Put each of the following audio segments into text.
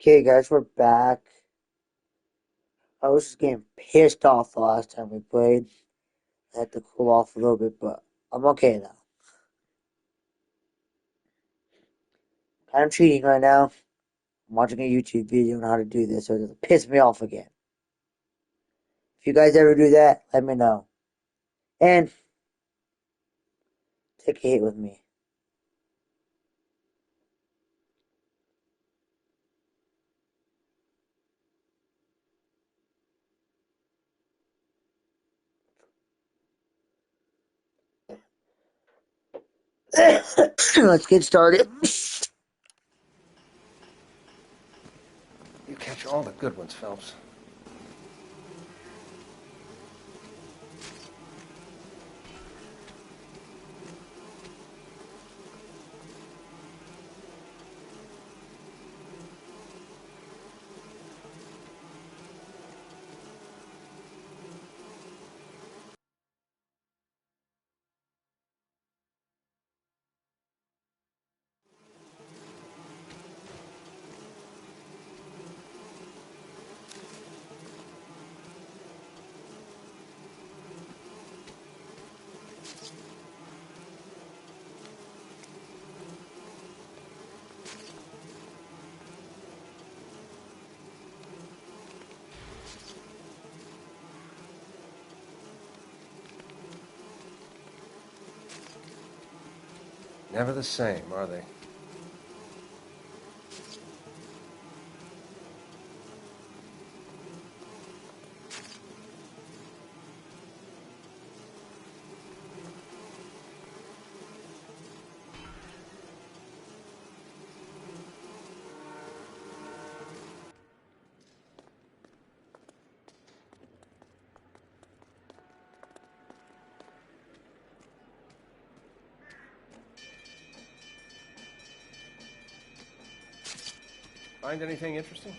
Okay, guys, we're back. I was just getting pissed off the last time we played. I had to cool off a little bit, but I'm okay now. I'm cheating right now. I'm watching a YouTube video on how to do this, so it doesn't piss me off again. If you guys ever do that, let me know. And take a hit with me. Let's get started. You catch all the good ones, Phelps. Never the same, are they? Find anything interesting?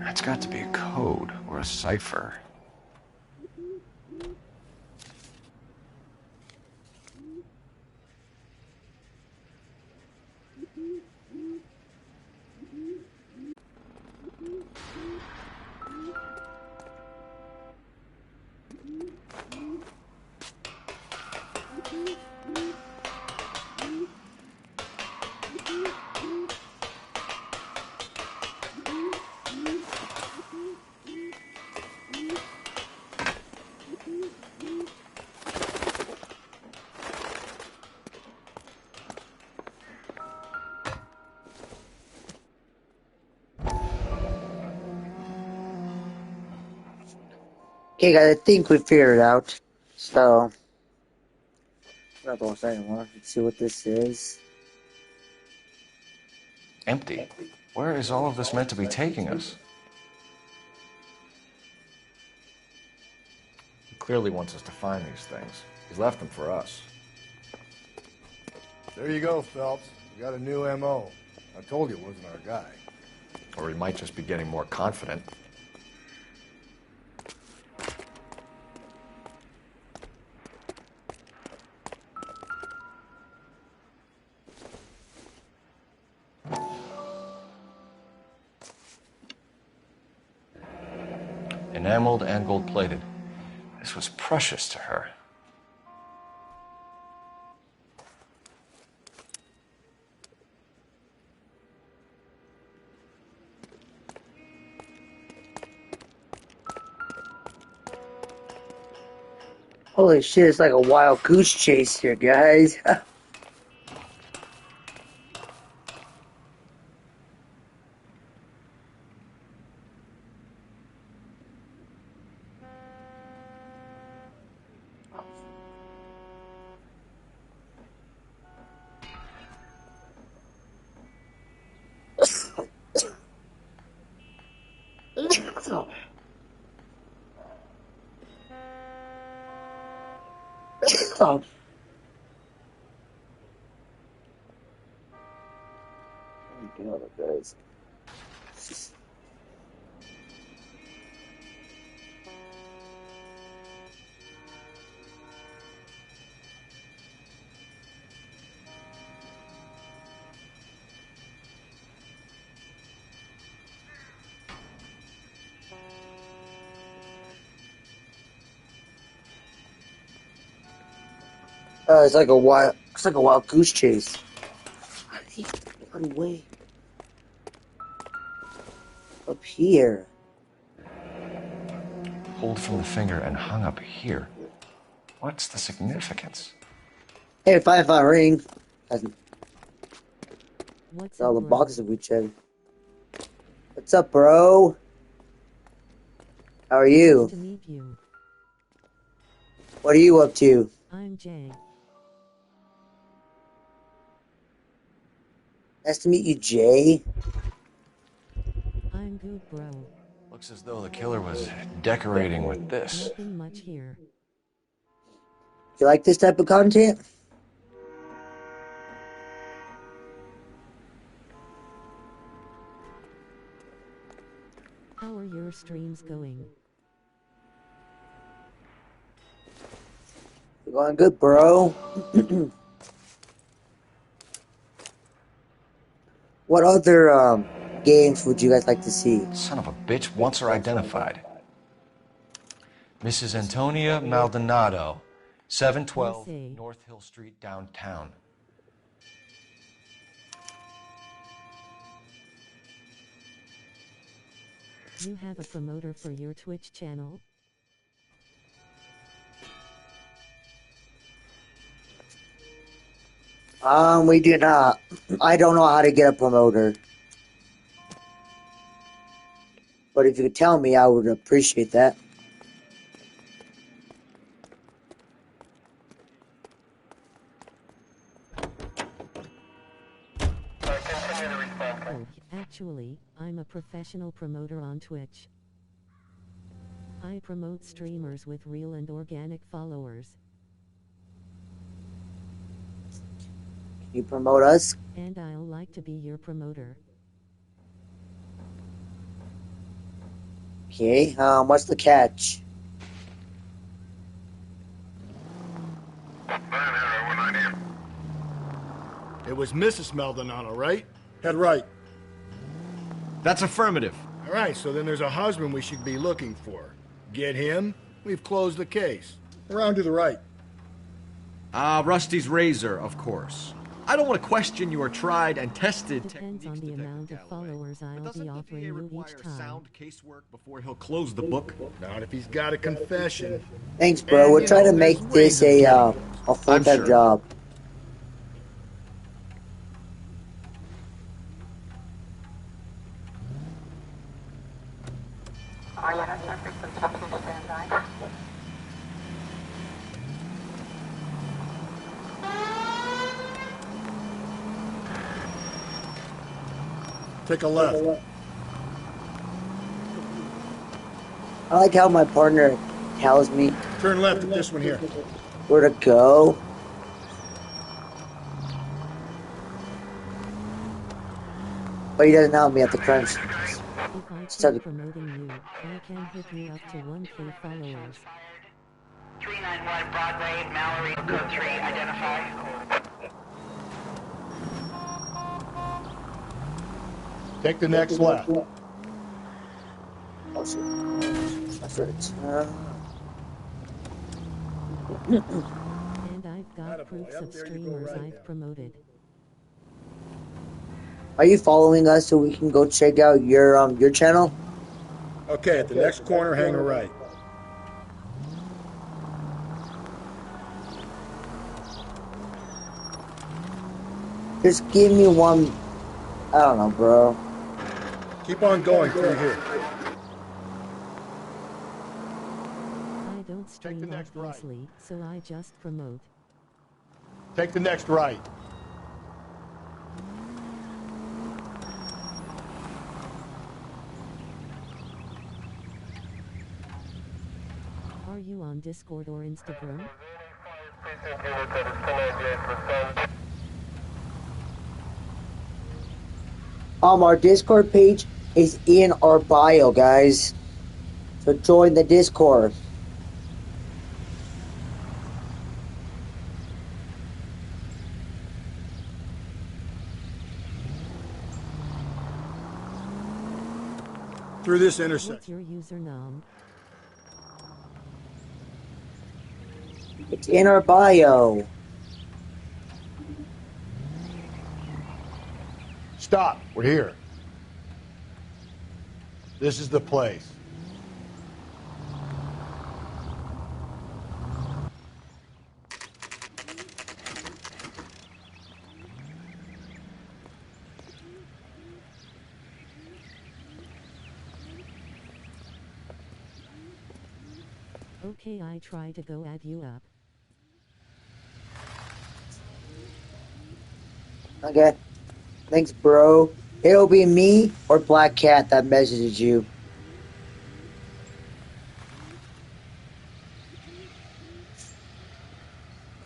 That's got to be a code or a cipher. Okay, guys, I think we figured it out. So, I'm not going to say anymore. Let's see what this is. Empty. Where is all of this meant to be taking us? He clearly wants us to find these things. He's left them for us. There you go, Phelps. We got a new M.O. I told you it wasn't our guy. Or he might just be getting more confident. Enameled and gold-plated. This was precious to her. Holy shit, it's like a wild goose chase here, guys. Oh. God, guys. It's like a wild goose chase. How did he run away? Up here. Pulled from the finger and hung up here. What's the significance? Hey, find ring. What's All up, the bro? boxes we checked. What's up, bro? How are Nice you? to meet you. What are you up to? I'm Jay. Nice to meet you, Jay. I'm good, bro. Looks as though the killer was decorating with this. Nothing much here. You like this type of content? How are your streams going? You're going good, bro. What other games would you guys like to see? Son of a bitch wants her identified. Mrs. Antonia Maldonado, 712 Missy. North Hill Street, downtown. You have a promoter for your Twitch channel? We do not. I don't know how to get a promoter. But if you could tell me, I would appreciate that. Oh, actually, I'm a professional promoter on Twitch. I promote streamers with real and organic followers. Can you promote us? And I'll like to be your promoter. Okay, what's the catch? It was Mrs. Maldonado, right? Head right. That's affirmative. All right, so then there's a husband we should be looking for. Get him, we've closed the case. Around to the right. Rusty's razor, of course. I don't want to question your tried and tested Depends on techniques, the Detective amount of Galloway. followers But I'll doesn't be the offering DA you require each time. sound casework before he'll close the book? Not if he's got a confession. Thanks, bro. And, We're you trying know, to there's make ways this of a getting it. full-time sure. job. Take a left. I like how my partner tells me Turn left at this one here. where to go. But he doesn't help me at the crunch. If I So- keep promoting you, I can hit you up to 1K followers. 391 Broadway, Mallory, code 3, identify. Take the next left. Oh shit. That's right. And I've got Attaboy, proofs up of there you go streamers right I've now. promoted. Are you following us so we can go check out your channel? Okay, at the next corner, hang a right. Just give me one. I don't know, bro. Keep on going through here. I don't the stream next right. obviously, so I just promote. Take the next right. Are you on Discord or Instagram? Our Discord page is in our bio, guys. So join the Discord. Through this What's intersection. your username? It's in our bio. Stop. We're here. This is the place. Okay, I try to go add you up. Okay. Thanks, bro. It'll be me or Black Cat that messages you.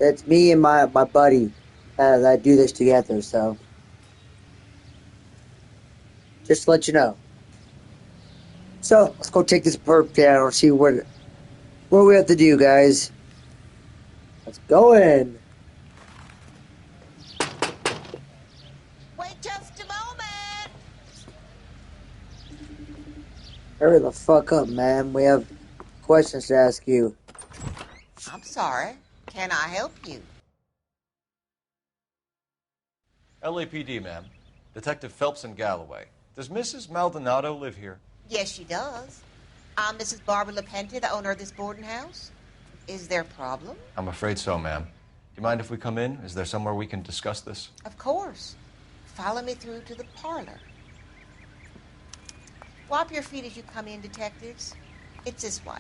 It's me and my buddy that do this together, so. Just to let you know. So, let's go take this perp down and see what we have to do, guys. Let's go in. Wait just a moment! Hurry the fuck up, man. We have questions to ask you. I'm sorry. Can I help you? LAPD, ma'am. Detective Phelps and Galloway. Does Mrs. Maldonado live here? Yes, she does. I'm Mrs. Barbara LaPente, the owner of this boarding house. Is there a problem? I'm afraid so, ma'am. Do you mind if we come in? Is there somewhere we can discuss this? Of course. Follow me through to the parlor. Wipe your feet as you come in, detectives. It's this way.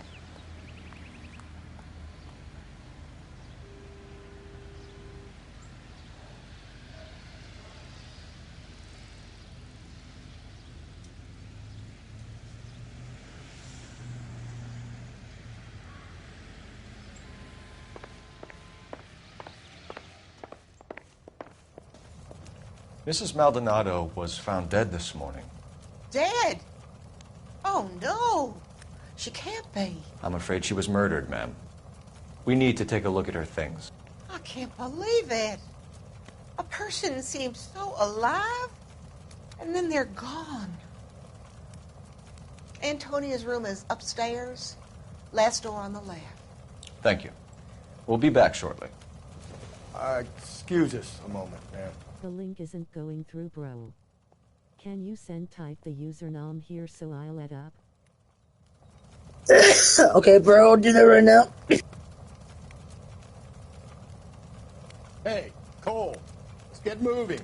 Mrs. Maldonado was found dead this morning. Dead? Oh, no. She can't be. I'm afraid she was murdered, ma'am. We need to take a look at her things. I can't believe it. A person seems so alive, and then they're gone. Antonia's room is upstairs, last door on the left. Thank you. We'll be back shortly. Excuse us a moment, ma'am. The link isn't going through, bro. Can you type the username here so I'll add up? Okay, bro, I'll do that right now. Hey, Cole, let's get moving.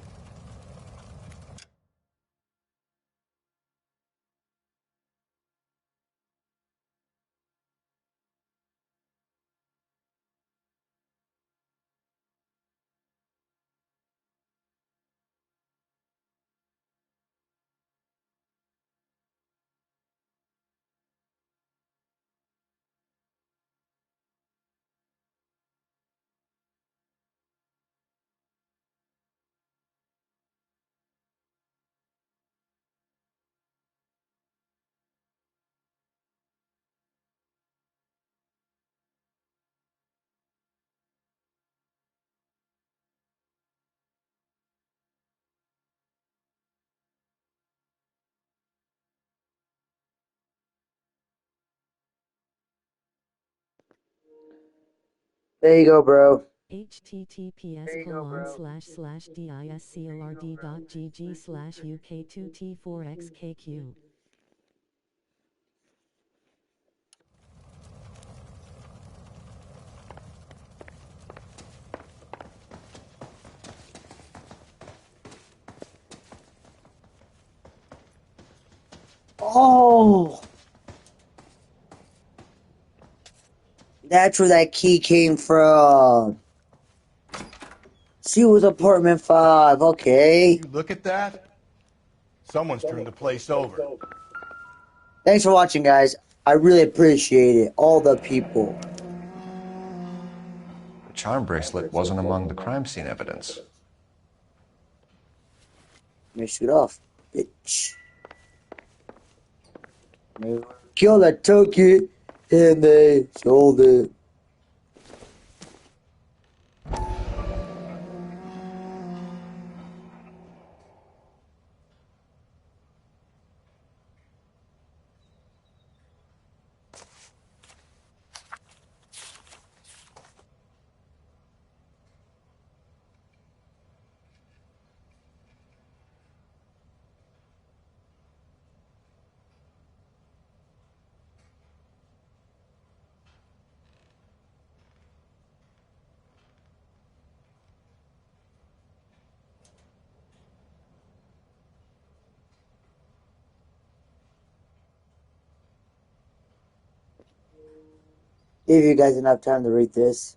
There you go, bro. https://discord.gg/uk2t4xkq. Oh, that's where that key came from. She was apartment 5. Okay. You look at that? Someone's turned the place over. Thanks for watching, guys. I really appreciate it. All the people. The charm bracelet wasn't among the crime scene evidence. Let me shoot off, bitch. Killer took it and they sold it. Give you guys enough time to read this.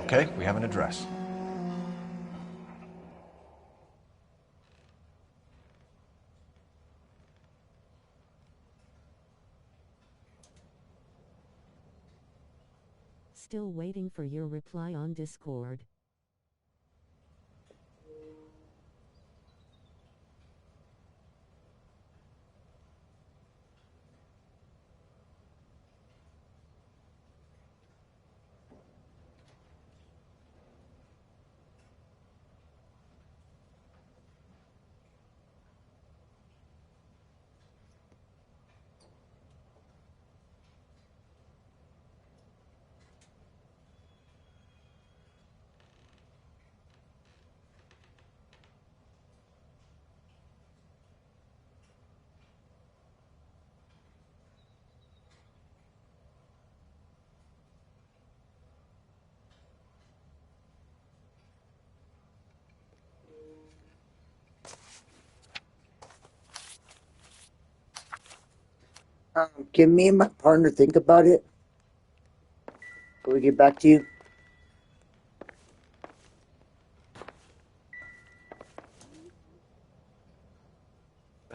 Okay, we have an address. Still waiting for your reply on Discord. Can me and my partner think about it? Can we get back to you?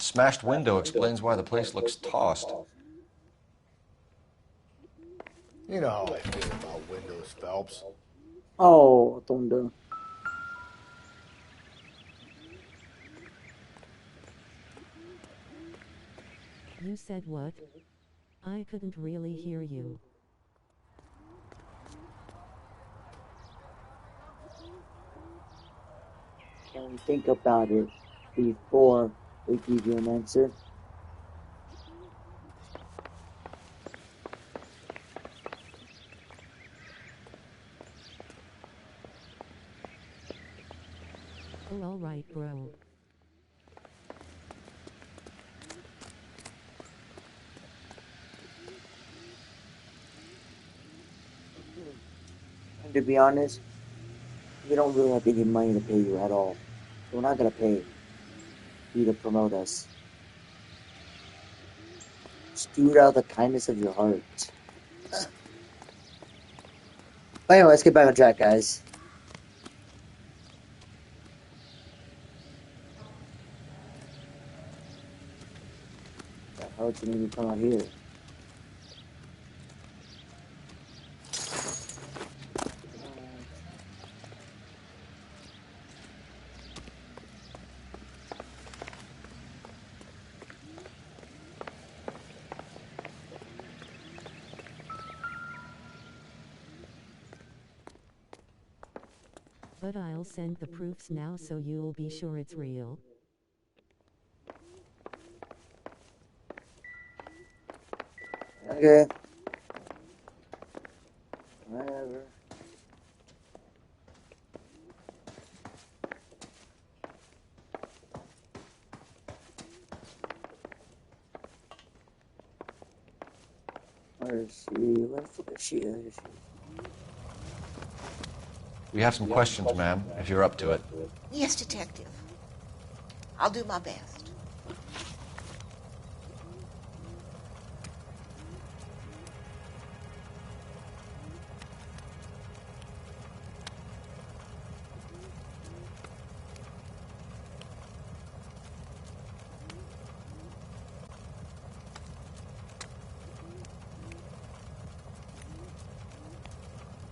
The smashed window explains why the place looks tossed. You know how I feel about windows, Phelps. Oh, thunder. You said what? I couldn't really hear you. Can we think about it before we give you an answer? Oh, alright, bro. And to be honest, we don't really have any money to pay you at all. So we're not gonna pay you to promote us. Just do it out of the kindness of your heart. But anyway, let's get back on track, guys. How did you need to come out here? But I'll send the proofs now so you'll be sure it's real. Okay. Whatever. Where is she? Where the fuck is she? Where is she? We have some questions, ma'am, if you're up to it. Yes, Detective. I'll do my best.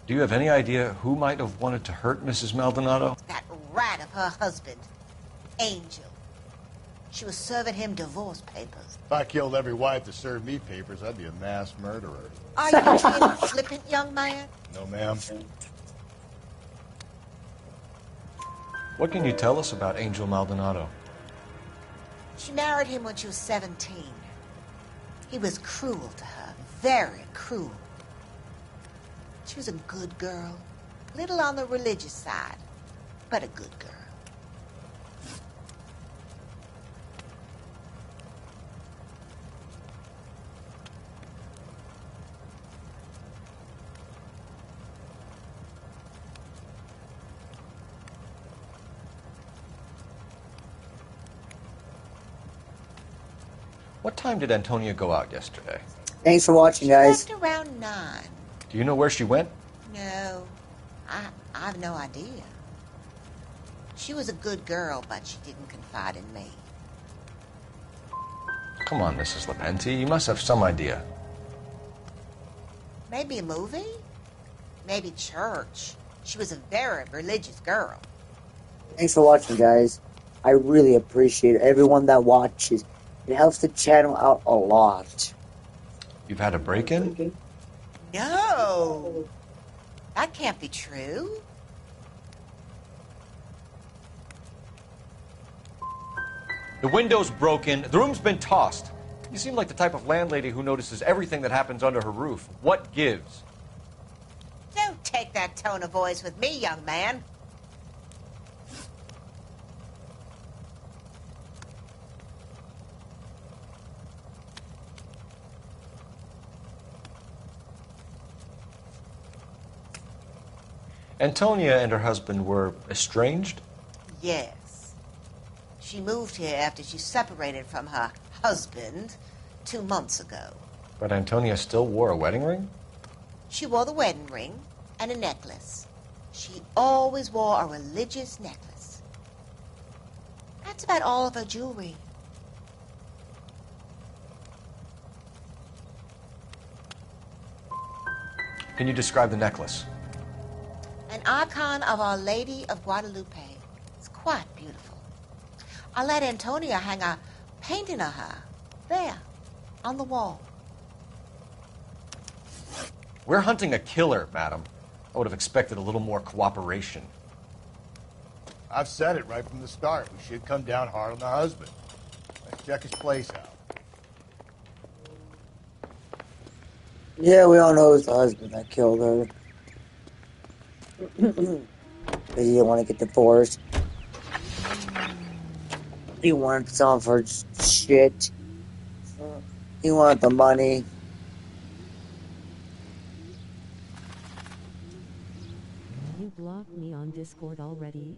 Do you have any idea who might have wanted to hurt Mrs. Maldonado? That rat of her husband, Angel. She was serving him divorce papers. If I killed every wife to serve me papers, I'd be a mass murderer. Are you being flippant, young man? No, ma'am. What can you tell us about Angel Maldonado? She married him when she was 17. He was cruel to her, very cruel. She was a good girl, little on the religious side, but a good girl. What time did Antonia go out yesterday? Thanks for watching, She guys. left around 9. Do you know where she went? No, I've no idea. She was a good girl, but she didn't confide in me. Come on, Mrs. Lepenti, you must have some idea. Maybe a movie? Maybe church. She was a very religious girl. Thanks for watching, guys. I really appreciate everyone that watches. It helps the channel out a lot. You've had a break-in? No, that can't be true. The window's broken, the room's been tossed. You seem like the type of landlady who notices everything that happens under her roof. What gives? Don't take that tone of voice with me, young man. Antonia and her husband were estranged? Yes. She moved here after she separated from her husband 2 months ago. But Antonia still wore a wedding ring? She wore the wedding ring and a necklace. She always wore a religious necklace. That's about all of her jewelry. Can you describe the necklace? An icon of Our Lady of Guadalupe. It's quite beautiful. I let Antonia hang a painting of her there on the wall. We're hunting a killer, madam. I would have expected a little more cooperation. I've said it right from the start. We should come down hard on the husband. Let's check his place out. Yeah, we all know it's the husband that killed her. Because he didn't want to get divorced. He wanted some of her shit. He wanted the money. You blocked me on Discord already?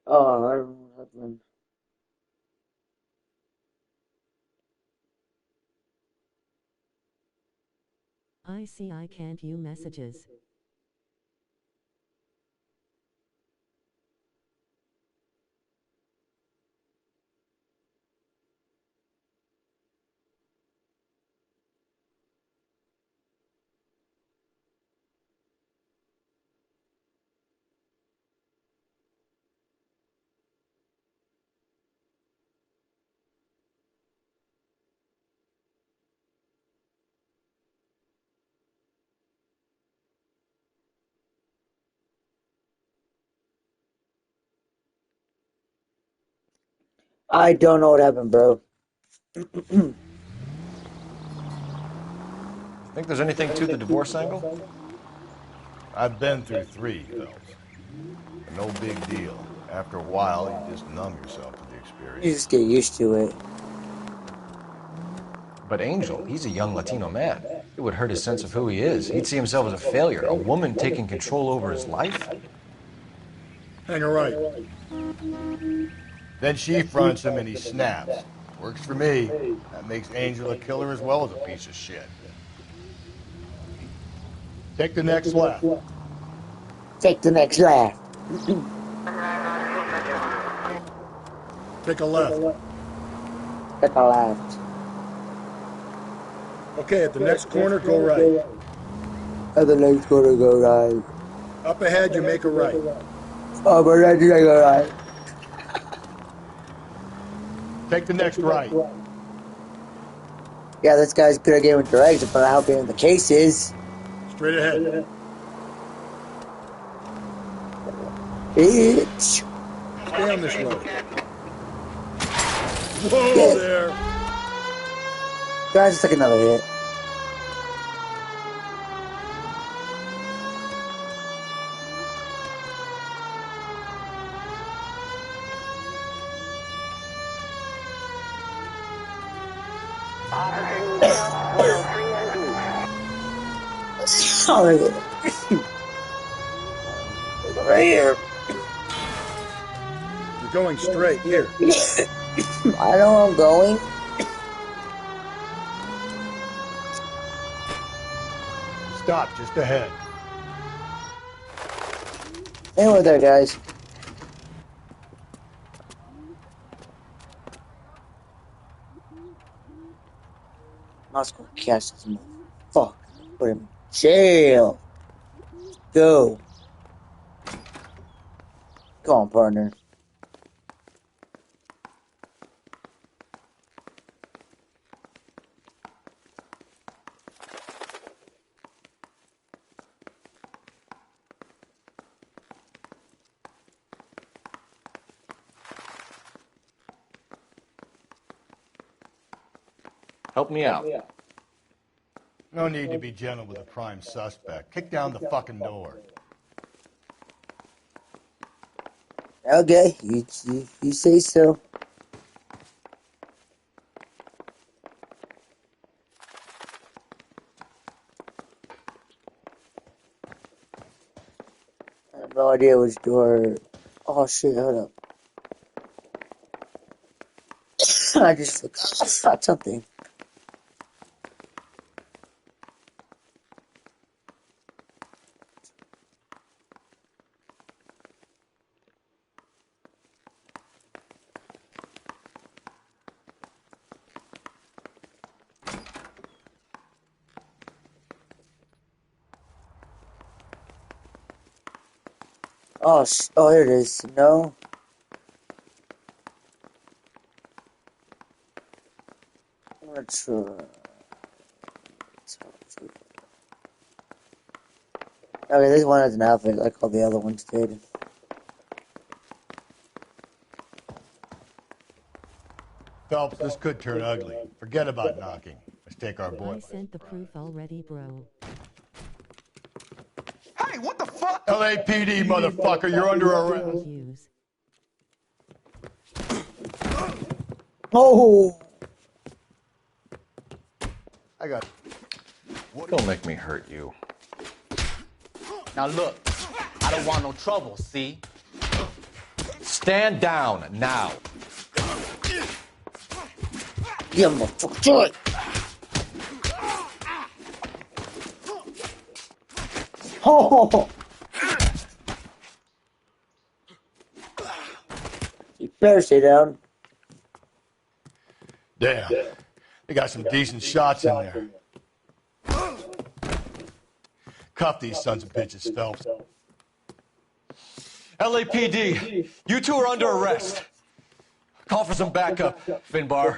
Oh, I don't know what happened. I see I can't view messages. I don't know what happened, bro. Think there's anything to the divorce angle? I've been through 3, Phelps. No big deal. After a while, you just numb yourself to the You experience. just get used to it. But Angel, he's a young Latino man. It would hurt his sense of who he is. He'd see himself as a failure, a woman taking control over his life. Hang her right. Then she fronts him and he snaps. Works for me. That makes Angel a killer as well as a piece of shit. Take the next left. Take the next left. Take a left. Take a left. Okay, at the next corner, go right. And the next corner, go right. Up ahead, you make a right. Oh, but then you go right. Take the next right. Yeah, this guy's good at getting with directions, but I hope in the case is. Straight ahead. Bitch. Stay on this road. Whoa Yeah. there. Guys, just took another hit. Oh, right here. You're going straight. Here. I know where I'm going. Stop just ahead. Anyway there, guys. I was gonna catch this motherfucker. Put him in jail. Go. Go on, partner. Help me out. No need to be gentle with a prime suspect. Kick down the fucking door. Okay, you say so. I have no idea which door. Oh shit, hold up. I just forgot something. Oh, here it is. No. I'm gonna try. Okay, this one has an outfit like all the other ones did. Phelps, this could turn ugly. Forget about knocking. Let's take our boy. I sent the proof already, bro. Hey, what the fuck? LAPD, motherfucker, you're under arrest. Use. Oh! I got. Don't make me hurt you. Now look, I don't want no trouble, see? Stand down now. Yeah, motherfucker, do it! Oh! You better stay down. Damn. They got some decent shots in there. Cuff these sons of bitches, Phelps. LAPD, you two are under arrest. Call for some backup, Finbar.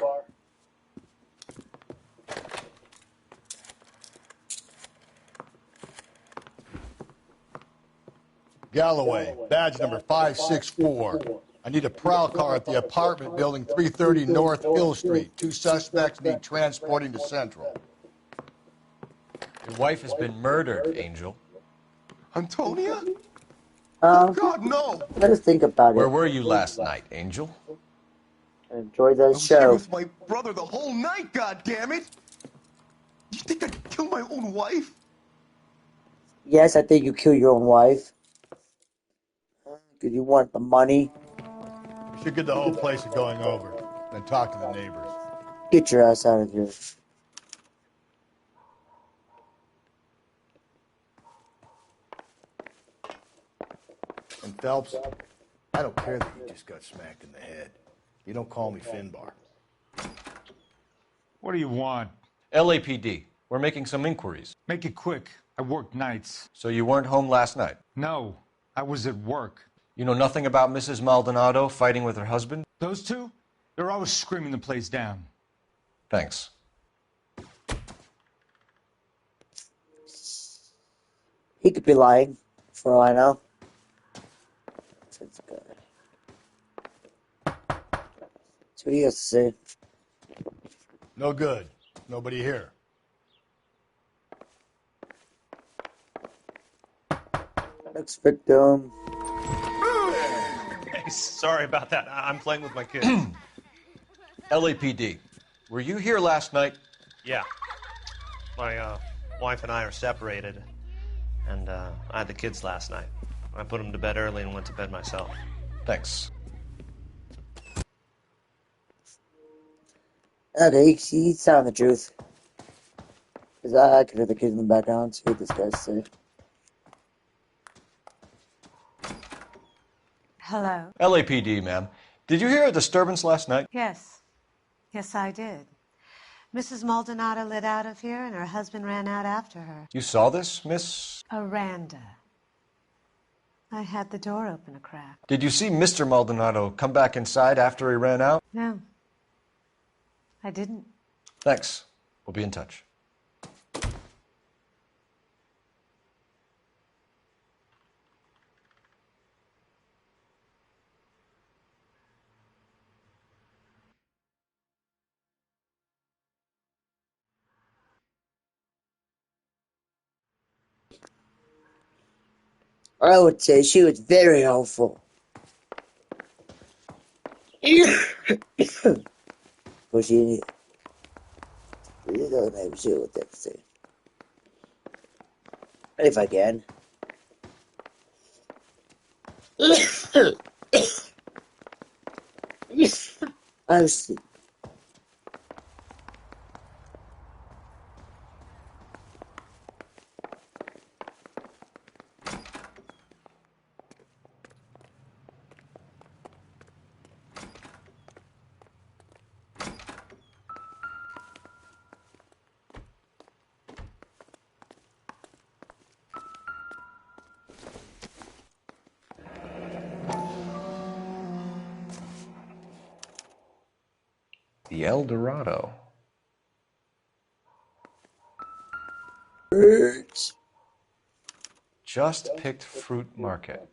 Galloway, badge number 564. I need a prowl car at the apartment building 330 North Hill Street. 2 suspects need transporting to Central. Your wife has been murdered, Angel. Antonia? God, no! Let us think about Where it. were you last night, Angel? Enjoy I the was here show. with my brother the whole night, God damn it! You think I'd kill my own wife? Yes, I think you kill your own wife. Because you want the money. We should get the whole place a going over, then talk to the neighbors. Get your ass out of here. And Phelps, I don't care that you just got smacked in the head. You don't call me Finbar. What do you want? LAPD, we're making some inquiries. Make it quick. I work nights. So you weren't home last night? No, I was at work. You know nothing about Mrs. Maldonado fighting with her husband? Those two? They're always screaming the place down. Thanks. He could be lying, for all I know. See what he has to say. No good. Nobody here. Next victim. Hey, sorry about that. I'm playing with my kids. LAPD, were you here last night? Yeah. My wife and I are separated, and I had the kids last night. I put them to bed early and went to bed myself. Thanks. Okay, he's telling the truth. Because I could hear the kids in the background, see what this guy's saying. Hello. LAPD, ma'am. Did you hear a disturbance last night? Yes. Yes, I did. Mrs. Maldonado lit out of here, and her husband ran out after her. You saw this, Miss? Aranda. I had the door open a crack. Did you see Mr. Maldonado come back inside after he ran out? No. I didn't. Thanks. We'll be in touch. I would say she was very helpful. But she doesn't have shit with that to say. If I can. Honestly. The El Dorado. Birds. Just Picked Fruit Market.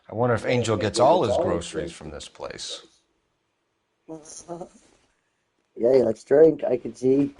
I wonder if Angel gets all his groceries from this place. Yeah, he likes drink, I can see.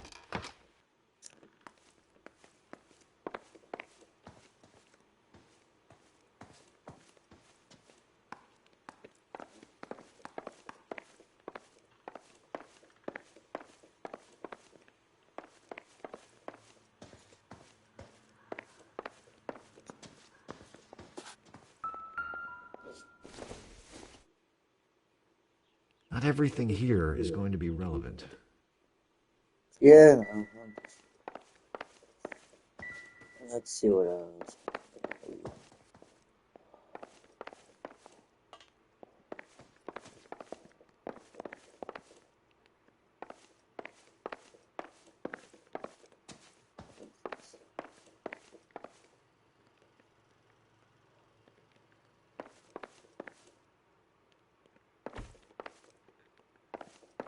Not everything here is going to be relevant. Yeah. Let's see what else.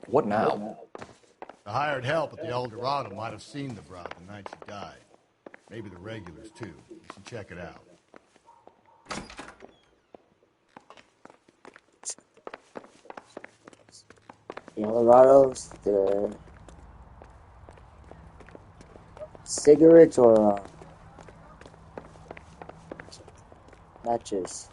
What now? The hired help at the El Dorado might have seen the broad the night she died. Maybe the regulars, too. You should check it out. The Colorado's, the cigarettes or matches.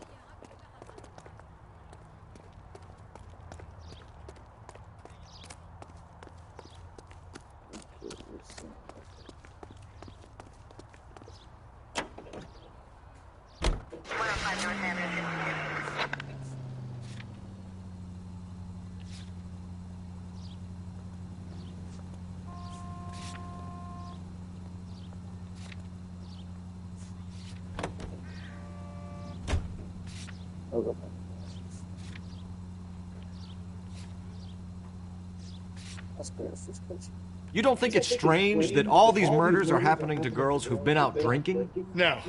Okay. That's good. You don't think it's strange that all these murders are happening to girls who've been out drinking? No.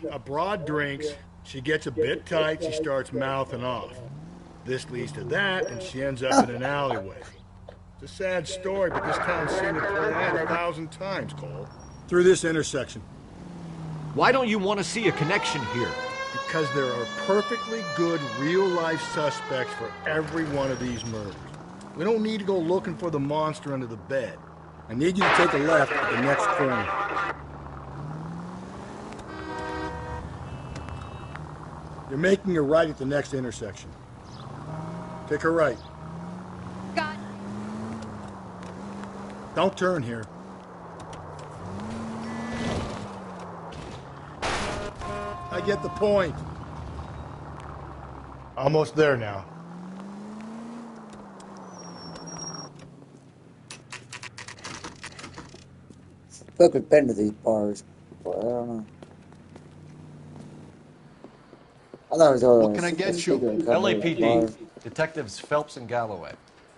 A broad drinks, she gets a bit tight, she starts mouthing off. This leads to that, and she ends up in an alleyway. It's a sad story, but this town's seen it play out 1,000 times, Cole. Through this intersection. Why don't you want to see a connection here? Because there are perfectly good real-life suspects for every one of these murders. We don't need to go looking for the monster under the bed. I need you to take a left at the next corner. You're making a right at the next intersection. Take a right. God. Don't turn here. I get the point. Almost there now. I feel like we've been to these bars, but I don't know. I thought it was all. What can I get you? LAPD, Detectives Phelps and Galloway.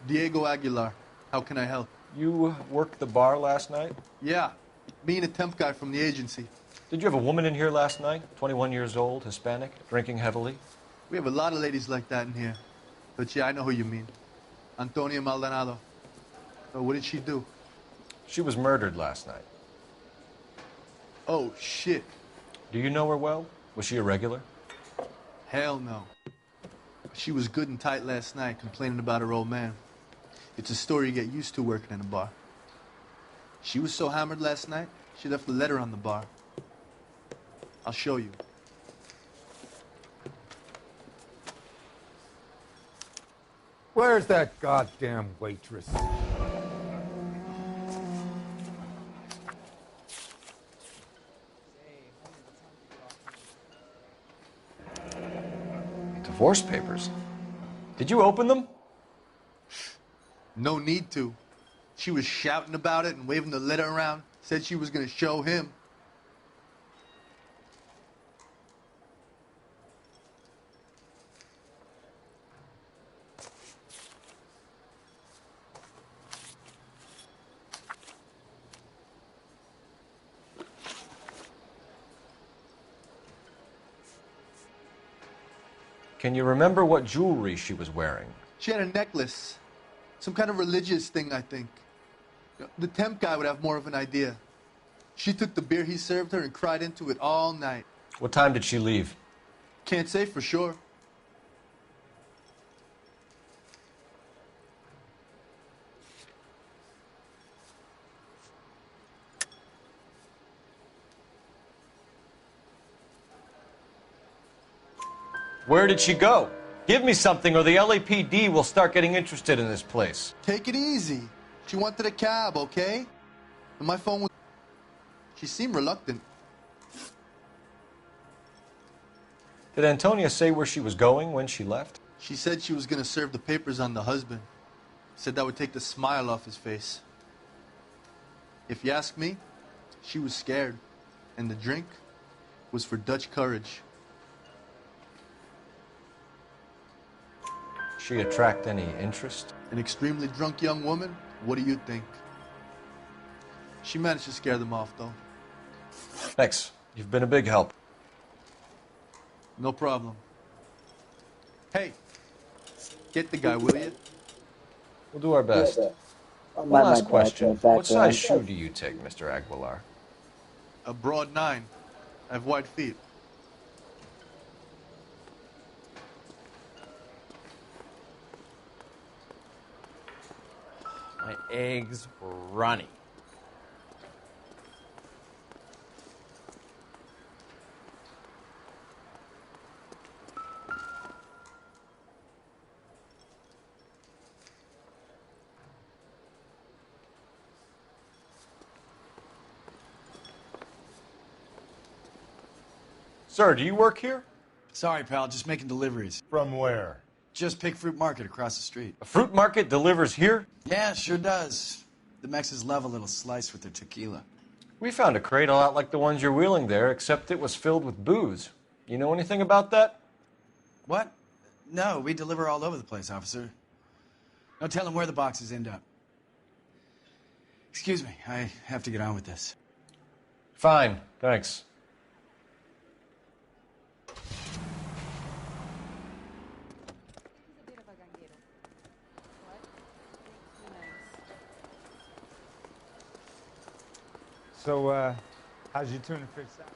Diego Aguilar. How can I help? You worked the bar last night? Yeah. Me and a temp guy from the agency. Did you have a woman in here last night? 21 years old, Hispanic, drinking heavily? We have a lot of ladies like that in here. But yeah, I know who you mean. Antonia Maldonado. Oh, what did she do? She was murdered last night. Oh, shit. Do you know her well? Was she a regular? Hell no. She was good and tight last night, complaining about her old man. It's a story you get used to working in a bar. She was so hammered last night, she left a letter on the bar. I'll show you. Where's that goddamn waitress? Divorce papers. Did you open them? No need to. She was shouting about it and waving the letter around. Said she was gonna show him. Can you remember what jewelry she was wearing? She had a necklace. Some kind of religious thing, I think. The temp guy would have more of an idea. She took the beer he served her and cried into it all night. What time did she leave? Can't say for sure. Where did she go? Give me something or the LAPD will start getting interested in this place. Take it easy. She wanted a cab, okay? And my phone was... She seemed reluctant. Did Antonia say where she was going when she left? She said she was going to serve the papers on the husband. Said that would take the smile off his face. If you ask me, she was scared. And the drink was for Dutch courage. She attract any interest? An extremely drunk young woman? What do you think? She managed to scare them off, though. Thanks. You've been a big help. No problem. Hey, get the guy, will you? We'll do our best. One last question. What size shoe do you take, Mr. Aguilar? A broad 9. I have wide feet. My eggs were runny. Sir, do you work here? Sorry, pal, just making deliveries. From where? Just Pig Fruit Market across the street. A fruit market delivers here? Yeah, sure does. The Mexes love a little slice with their tequila. We found a crate a lot like the ones you're wheeling there, except it was filled with booze. You know anything about that? What? No, we deliver all over the place, officer. No telling where the boxes end up. Excuse me, I have to get on with this. Fine, thanks. So, how's your tuna fish out?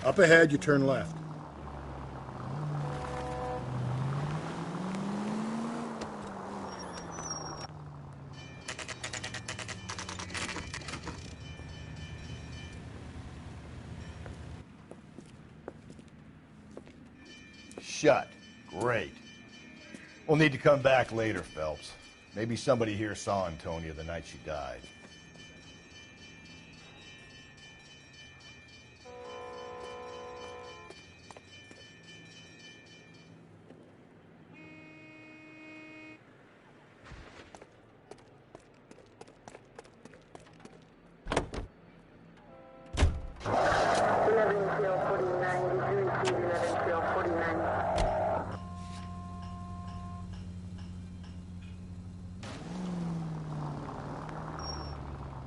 Up ahead, you turn left. Shut. Great. We'll need to come back later, Phelps. Maybe somebody here saw Antonia the night she died.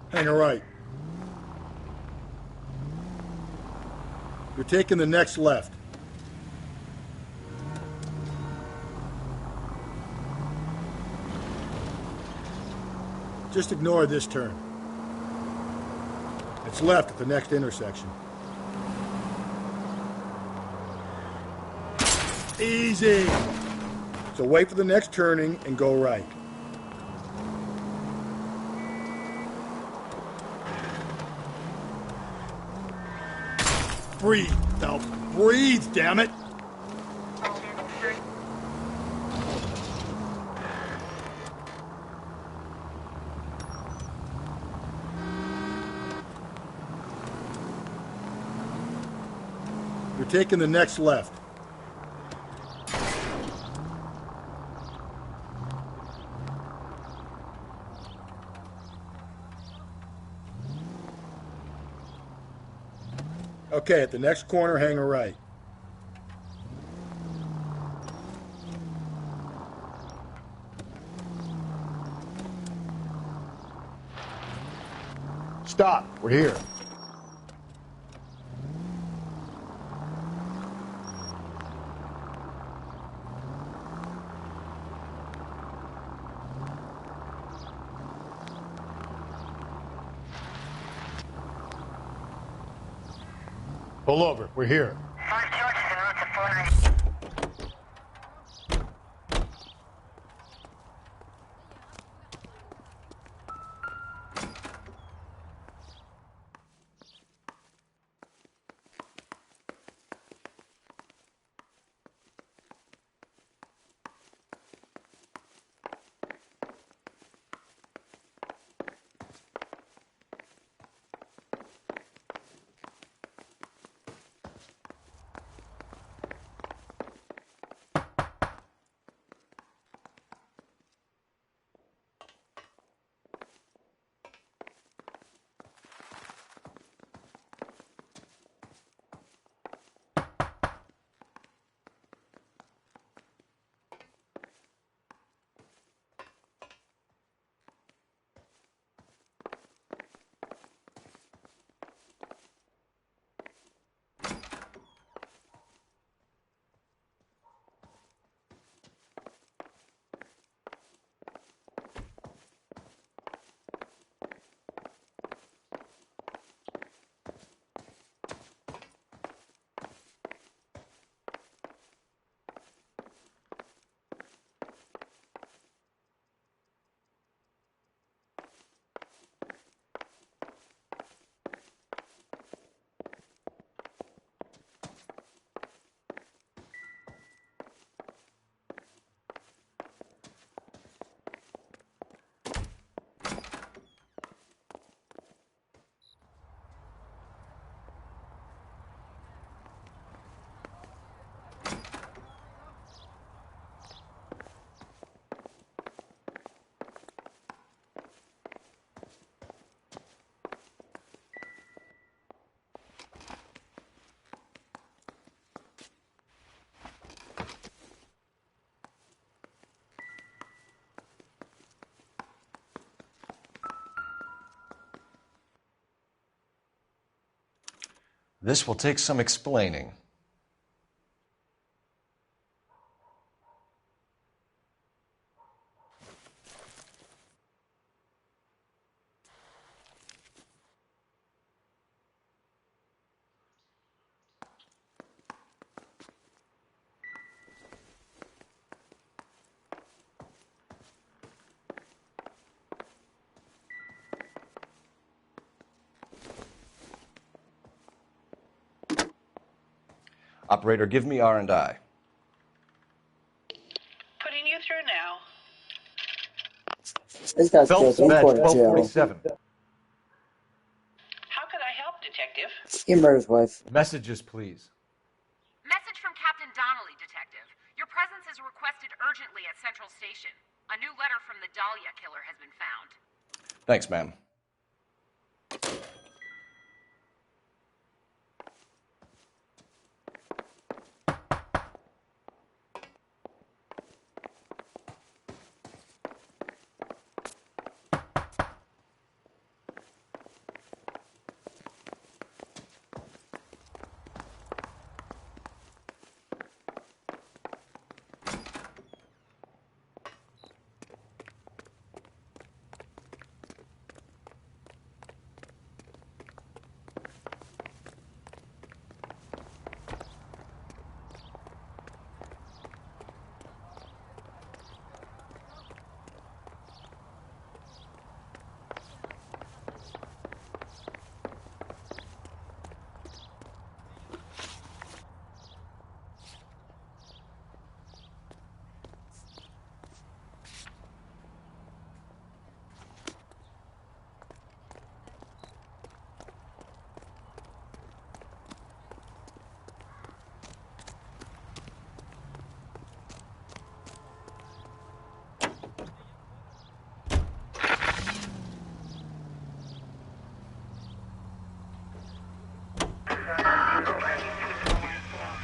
Hang a right. You're taking the next left. Just ignore this turn. It's left at the next intersection. Easy. So wait for the next turning and go right. Breathe, Phelps. Breathe, damn it. You're taking the next left. Okay, at the next corner, hang a right. Stop. We're here. Pull over. We're here. This will take some explaining. Operator, give me R&I. Putting you through now. This guy's Phelps, still badge going to jail. 1247. How could I help, Detective? He murdered his wife. Messages, please. Message from Captain Donnelly, Detective. Your presence is requested urgently at Central Station. A new letter from the Dahlia killer has been found. Thanks, ma'am.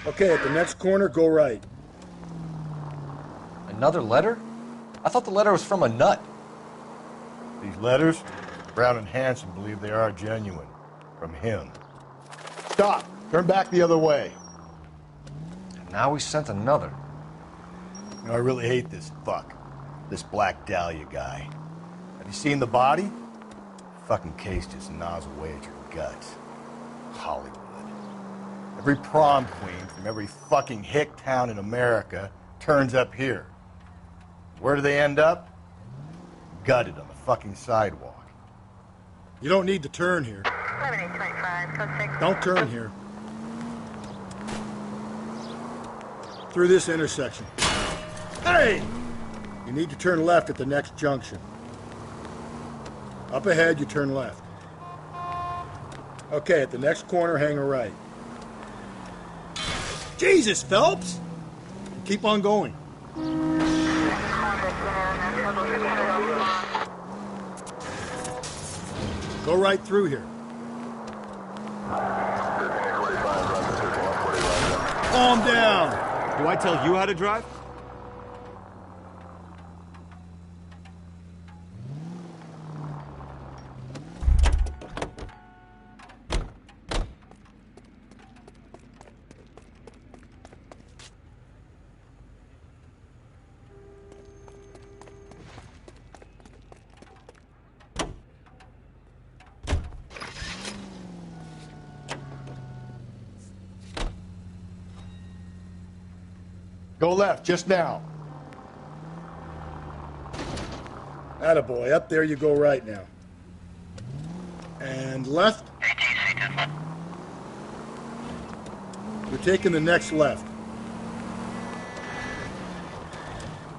Okay, at the next corner, go right. Another letter? I thought the letter was from a nut. These letters, Brown and Hanson believe they are genuine. From him. Stop! Turn back the other way. And now we sent another. You know, I really hate this fuck. This Black Dahlia guy. Have you seen the body? Fucking case just gnaws away at your guts. Hollywood. Every prom queen from every fucking hick town in America turns up here. Where do they end up? Gutted on the fucking sidewalk. You don't need to turn here. Don't turn here. Through this intersection. Hey! You need to turn left at the next junction. Up ahead, you turn left. Okay, at the next corner, hang a right. Jesus, Phelps! Keep on going. Go right through here. Calm down. Do I tell you how to drive? Go left, just now. Attaboy, up there you go right now. And left. You're taking the next left.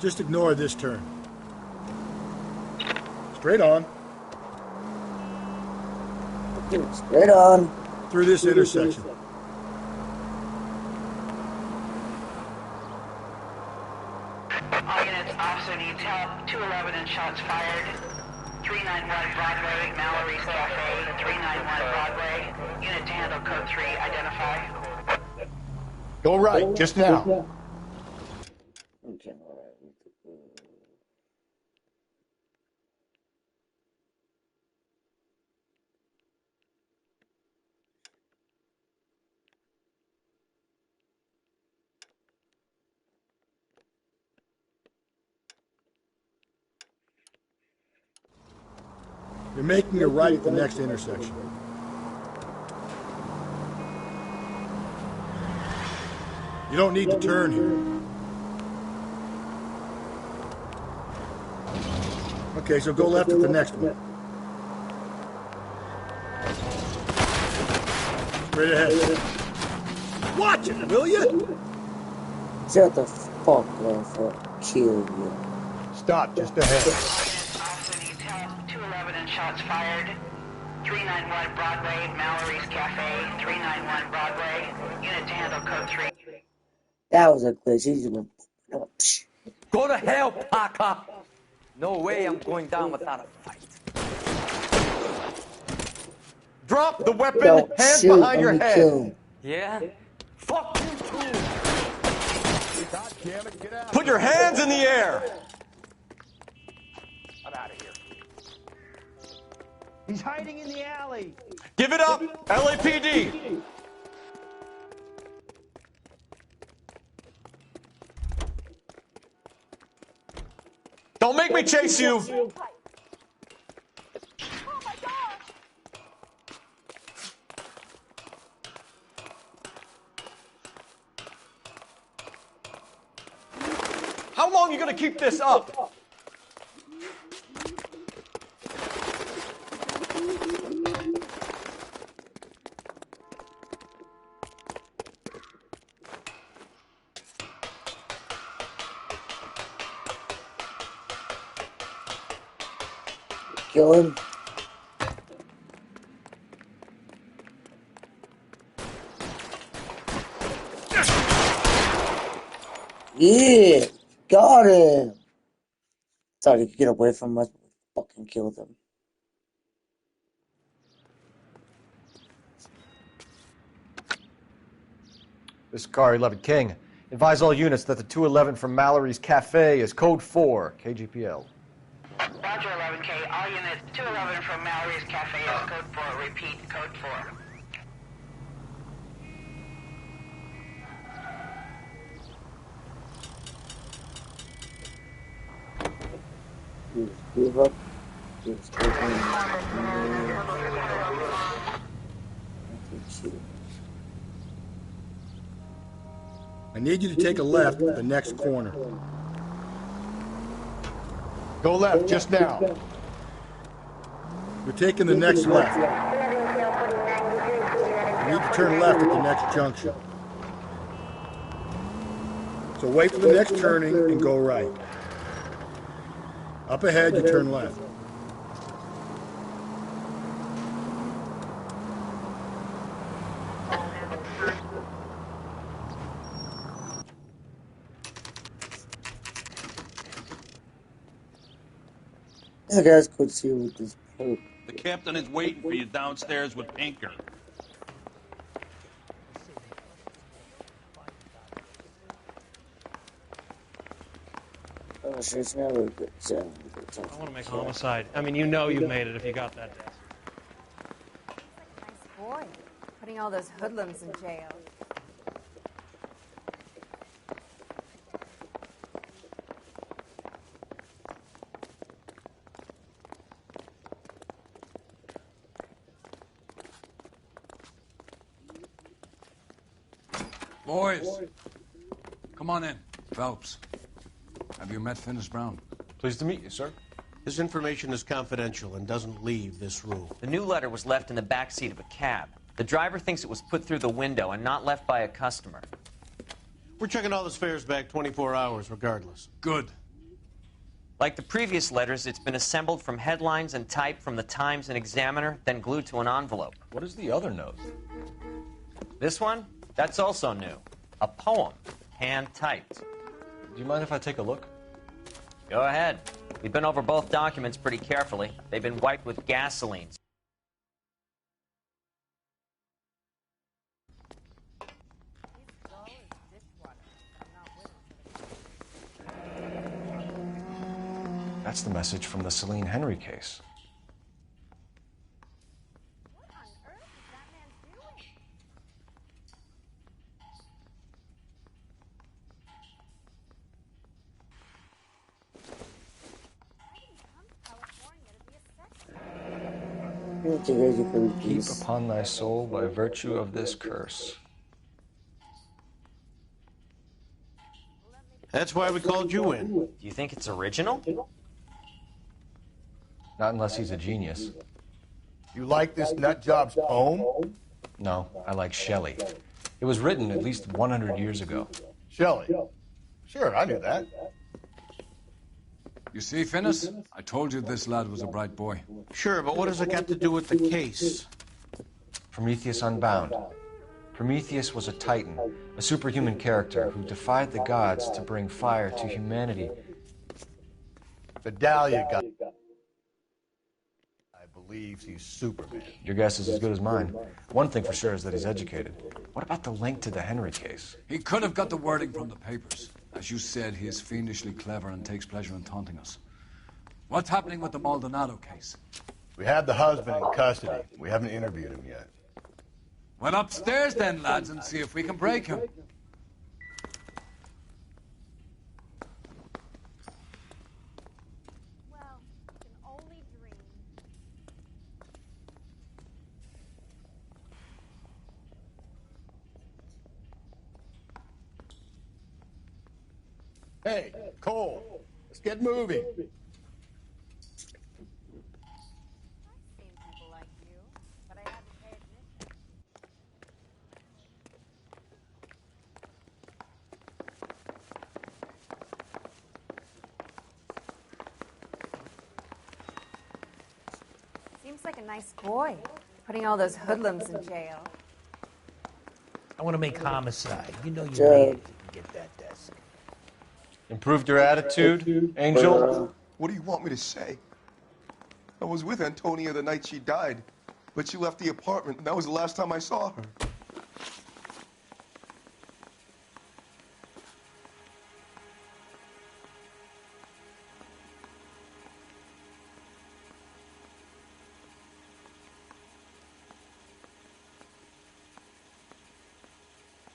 Just ignore this turn. Straight on. Straight on. Through this intersection. All units, officer needs help. 211 and shots fired. 391 Broadway, Mallory's Cafe. 391 Broadway. Unit to handle code 3, identify. Go right, just now. You're making a right at the next intersection. You don't need to turn here. Okay, so go left at the next one. Straight ahead. Watch it, will you? Shut the fuck up or kill you. Stop, just ahead. Officer needs help. 211 and shots fired. 391 Broadway, Mallory's Cafe. 391 Broadway. Unit to handle code 3. That was a glitch. He's gonna. Go to hell, Parker! No way I'm going down without a fight. Drop the weapon, Don't hands shoot behind your and head. kill. Yeah? Fuck you too! Put your hands in the air. I'm out of here. He's hiding in the alley. Give it up, LAPD. Don't make me chase you. How long are you going to keep this up? Kill him. Yeah, got him. Thought he could get away from us. Fucking killed him. This is Car 11 King. Advise all units that the 211 from Mallory's Cafe is code 4, KGPL. Roger, 11K. All units, 211 from Mallory's Cafe is code 4. Repeat, code 4. Give up. Just I need you to take a left at the next corner. Go left, just now. You're taking the next left. You need to turn left at the next junction. So wait for the next turning and go right. Up ahead, you turn left. Yeah, guys, could see with this poke. The captain is waiting for you downstairs with Pinker. Oh, sure, it's never a good sound. I want to make homicide. I mean, you know you made it if you got that desk. Nice boy. Putting all those hoodlums in jail. Boys, come on in. Phelps, have you met Finis Brown? Pleased to meet you, sir. This information is confidential and doesn't leave this room. The new letter was left in the back seat of a cab. The driver thinks it was put through the window and not left by a customer. We're checking all this fares back 24 hours regardless. Good. Like the previous letters, it's been assembled from headlines and type from the Times and Examiner, then glued to an envelope. What is the other note? This one? That's also new. A poem, hand-typed. Do you mind if I take a look? Go ahead. We've been over both documents pretty carefully. They've been wiped with gasoline. That's the message from the Celine Henry case. Keep upon thy soul by virtue of this curse. That's why we called you in. Do you think it's original? Not unless he's a genius. You like this nutjob's poem? No, I like Shelley. It was written at least 100 years ago. Shelley? Sure, I knew that. You see, Finis? I told you this lad was a bright boy. Sure, but what has it got to do with the case? Prometheus Unbound. Prometheus was a titan, a superhuman character who defied the gods to bring fire to humanity. The Dahlia guy. I believe he's Superman. Your guess is as good as mine. One thing for sure is that he's educated. What about the link to the Henry case? He could have got the wording from the papers. As you said, he is fiendishly clever and takes pleasure in taunting us. What's happening with the Maldonado case? We have the husband in custody. We haven't interviewed him yet. Well, upstairs then, lads, and see if we can break him. Well, you can only dream. Hey, Cole, let's get moving. Seems like a nice boy. Putting all those hoodlums in jail. I want to make homicide. You know you Joe. made it if you can get that desk. Improved your attitude, Angel? What do you want me to say? I was with Antonia the night she died, but she left the apartment, and that was the last time I saw her.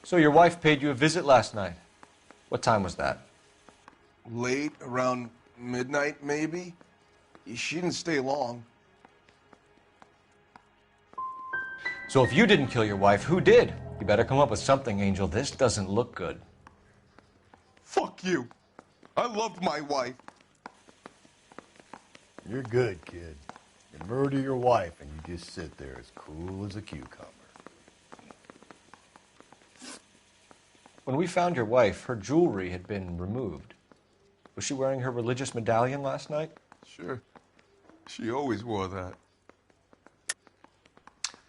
So your wife paid you a visit last night. What time was that? Late, around midnight, maybe? She didn't stay long. So if you didn't kill your wife, who did? You better come up with something, Angel. This doesn't look good. Fuck you. I loved my wife. You're good, kid. You murder your wife and you just sit there as cool as a cucumber. When we found your wife, her jewelry had been removed. Was she wearing her religious medallion last night? Sure. She always wore that.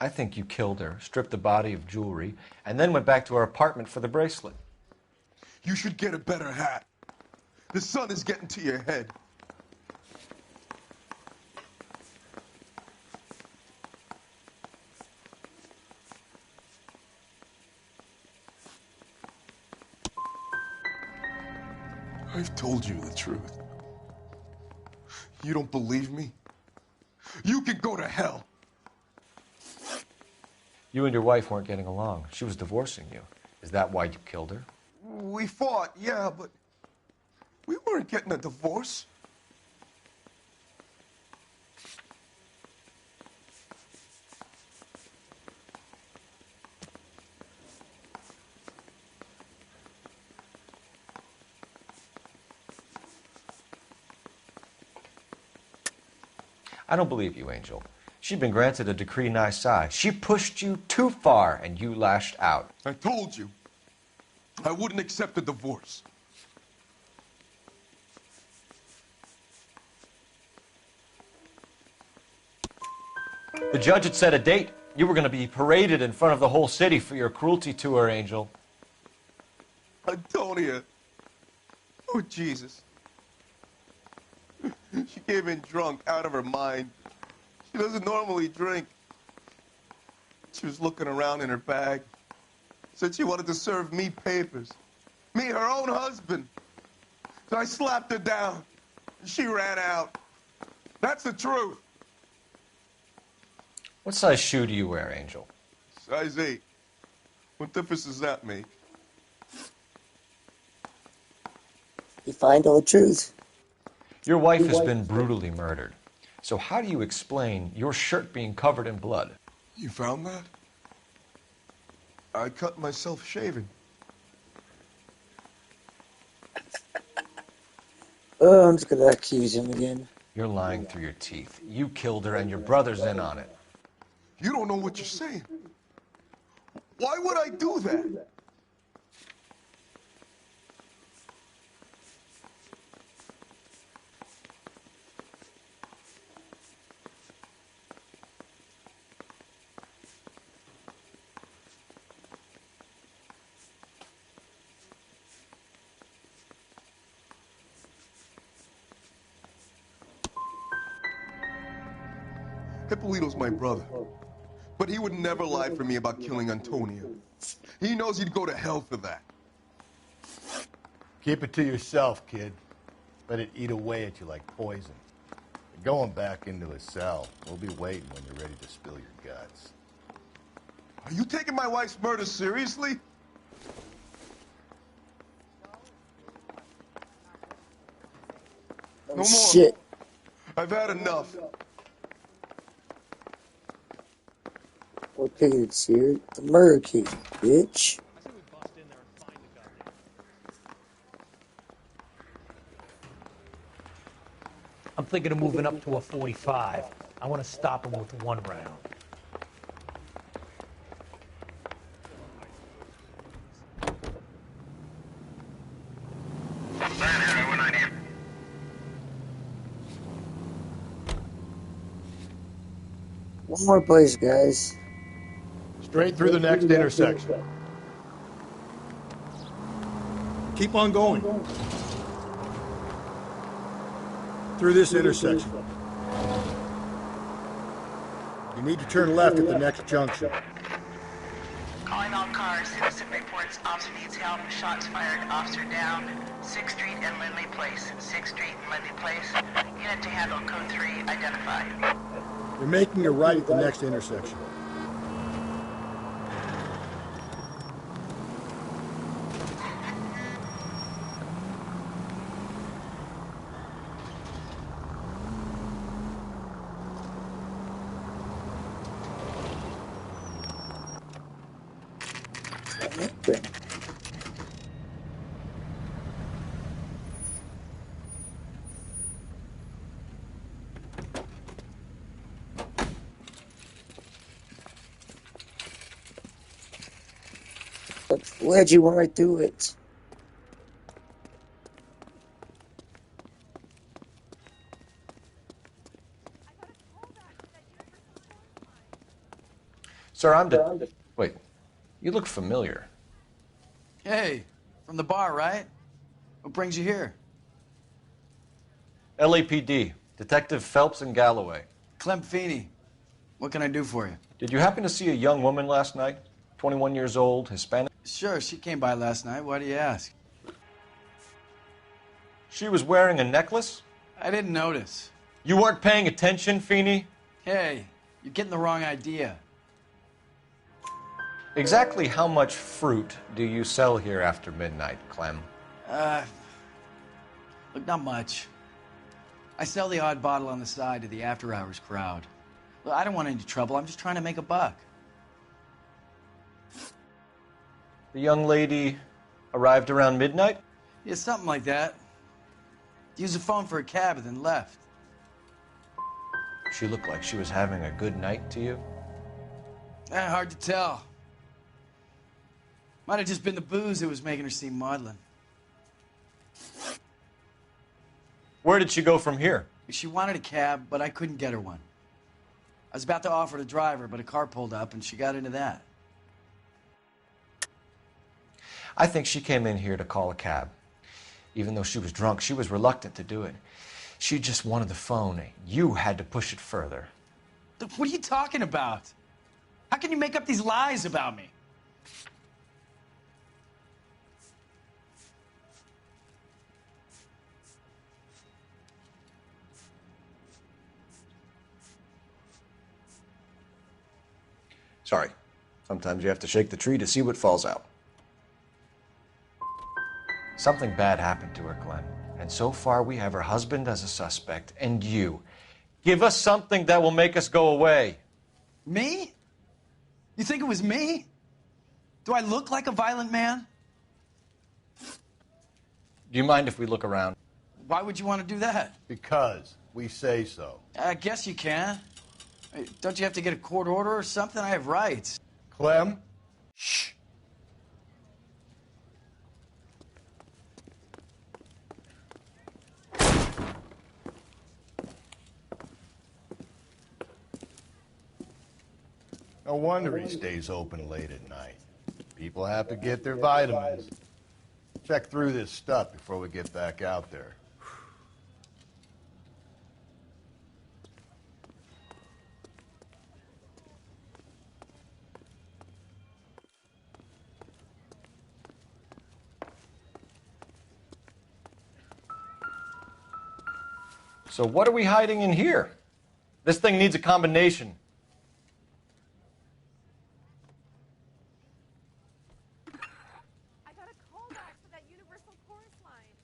I think you killed her, stripped the body of jewelry, and then went back to her apartment for the bracelet. You should get a better hat. The sun is getting to your head. I've told you the truth. You don't believe me? You can go to hell. You and your wife weren't getting along. She was divorcing you. Is that why you killed her? We fought, yeah, but we weren't getting a divorce. I don't believe you, Angel. She'd been granted a decree nisi. She pushed you too far, and you lashed out. I told you. I wouldn't accept a divorce. The judge had set a date. You were going to be paraded in front of the whole city for your cruelty to her, Angel. Antonia. Oh, Jesus. She came in drunk, out of her mind. She doesn't normally drink. She was looking around in her bag. Said she wanted to serve me papers. Me, her own husband. So I slapped her down. She ran out. That's the truth. What size shoe do you wear, Angel? Size 8. What difference does that make? You find all the truth. Your wife has been brutally murdered. So how do you explain your shirt being covered in blood? You found that? I cut myself shaving. Oh, I'm just gonna accuse him again. You're lying through your teeth. You killed her and your brother's in on it. You don't know what you're saying. Why would I do that? Hippolito's my brother. But he would never lie for me about killing Antonia. He knows he'd go to hell for that. Keep it to yourself, kid. Let it eat away at you like poison. You're going back into a cell. We'll be waiting when you're ready to spill your guts. Are you taking my wife's murder seriously? Oh, No more. shit. I've had enough. We're taking it serious. The murder case, bitch. I'm thinking of moving up to a 45. I want to stop him with one round. One more place, guys. Straight through the next intersection. Keep on going. Through this intersection. You need to turn left at the next junction. Calling all cars. Citizen reports officer needs help. Shots fired. Officer down. 6th Street and Lindley Place. 6th Street and Lindley Place. Unit to handle code 3 identified. You're making a right at the next intersection. Glad you went right through it. Sir, Wait, you look familiar. Hey, from the bar, right? What brings you here? LAPD, Detective Phelps and Galloway. Clem Feeney. What can I do for you? Did you happen to see a young woman last night? 21 years old, Hispanic? Sure, she came by last night. Why do you ask? She was wearing a necklace? I didn't notice. You weren't paying attention, Feeney? Hey, you're getting the wrong idea. Exactly how much fruit do you sell here after midnight, Clem? Look, not much. I sell the odd bottle on the side to the after-hours crowd. Look, I don't want any trouble. I'm just trying to make a buck. The young lady arrived around midnight? Yeah, something like that. Used the phone for a cab and then left. She looked like she was having a good night to you? Hard to tell. Might have just been the booze that was making her seem maudlin. Where did she go from here? She wanted a cab, but I couldn't get her one. I was about to offer to drive her, but a car pulled up and she got into that. I think she came in here to call a cab. Even though she was drunk, she was reluctant to do it. She just wanted the phone. You had to push it further. What are you talking about? How can you make up these lies about me? Sorry. Sometimes you have to shake the tree to see what falls out. Something bad happened to her, Clem. And so far we have her husband as a suspect, and you. Give us something that will make us go away. Me? You think it was me? Do I look like a violent man? Do you mind if we look around? Why would you want to do that? Because we say so. I guess you can. Hey, don't you have to get a court order or something? I have rights. Clem? Shh. No wonder he stays open late at night. People have to get their vitamins. Check through this stuff before we get back out there. So what are we hiding in here? This thing needs a combination. I got a call back for that Universal Chorus line.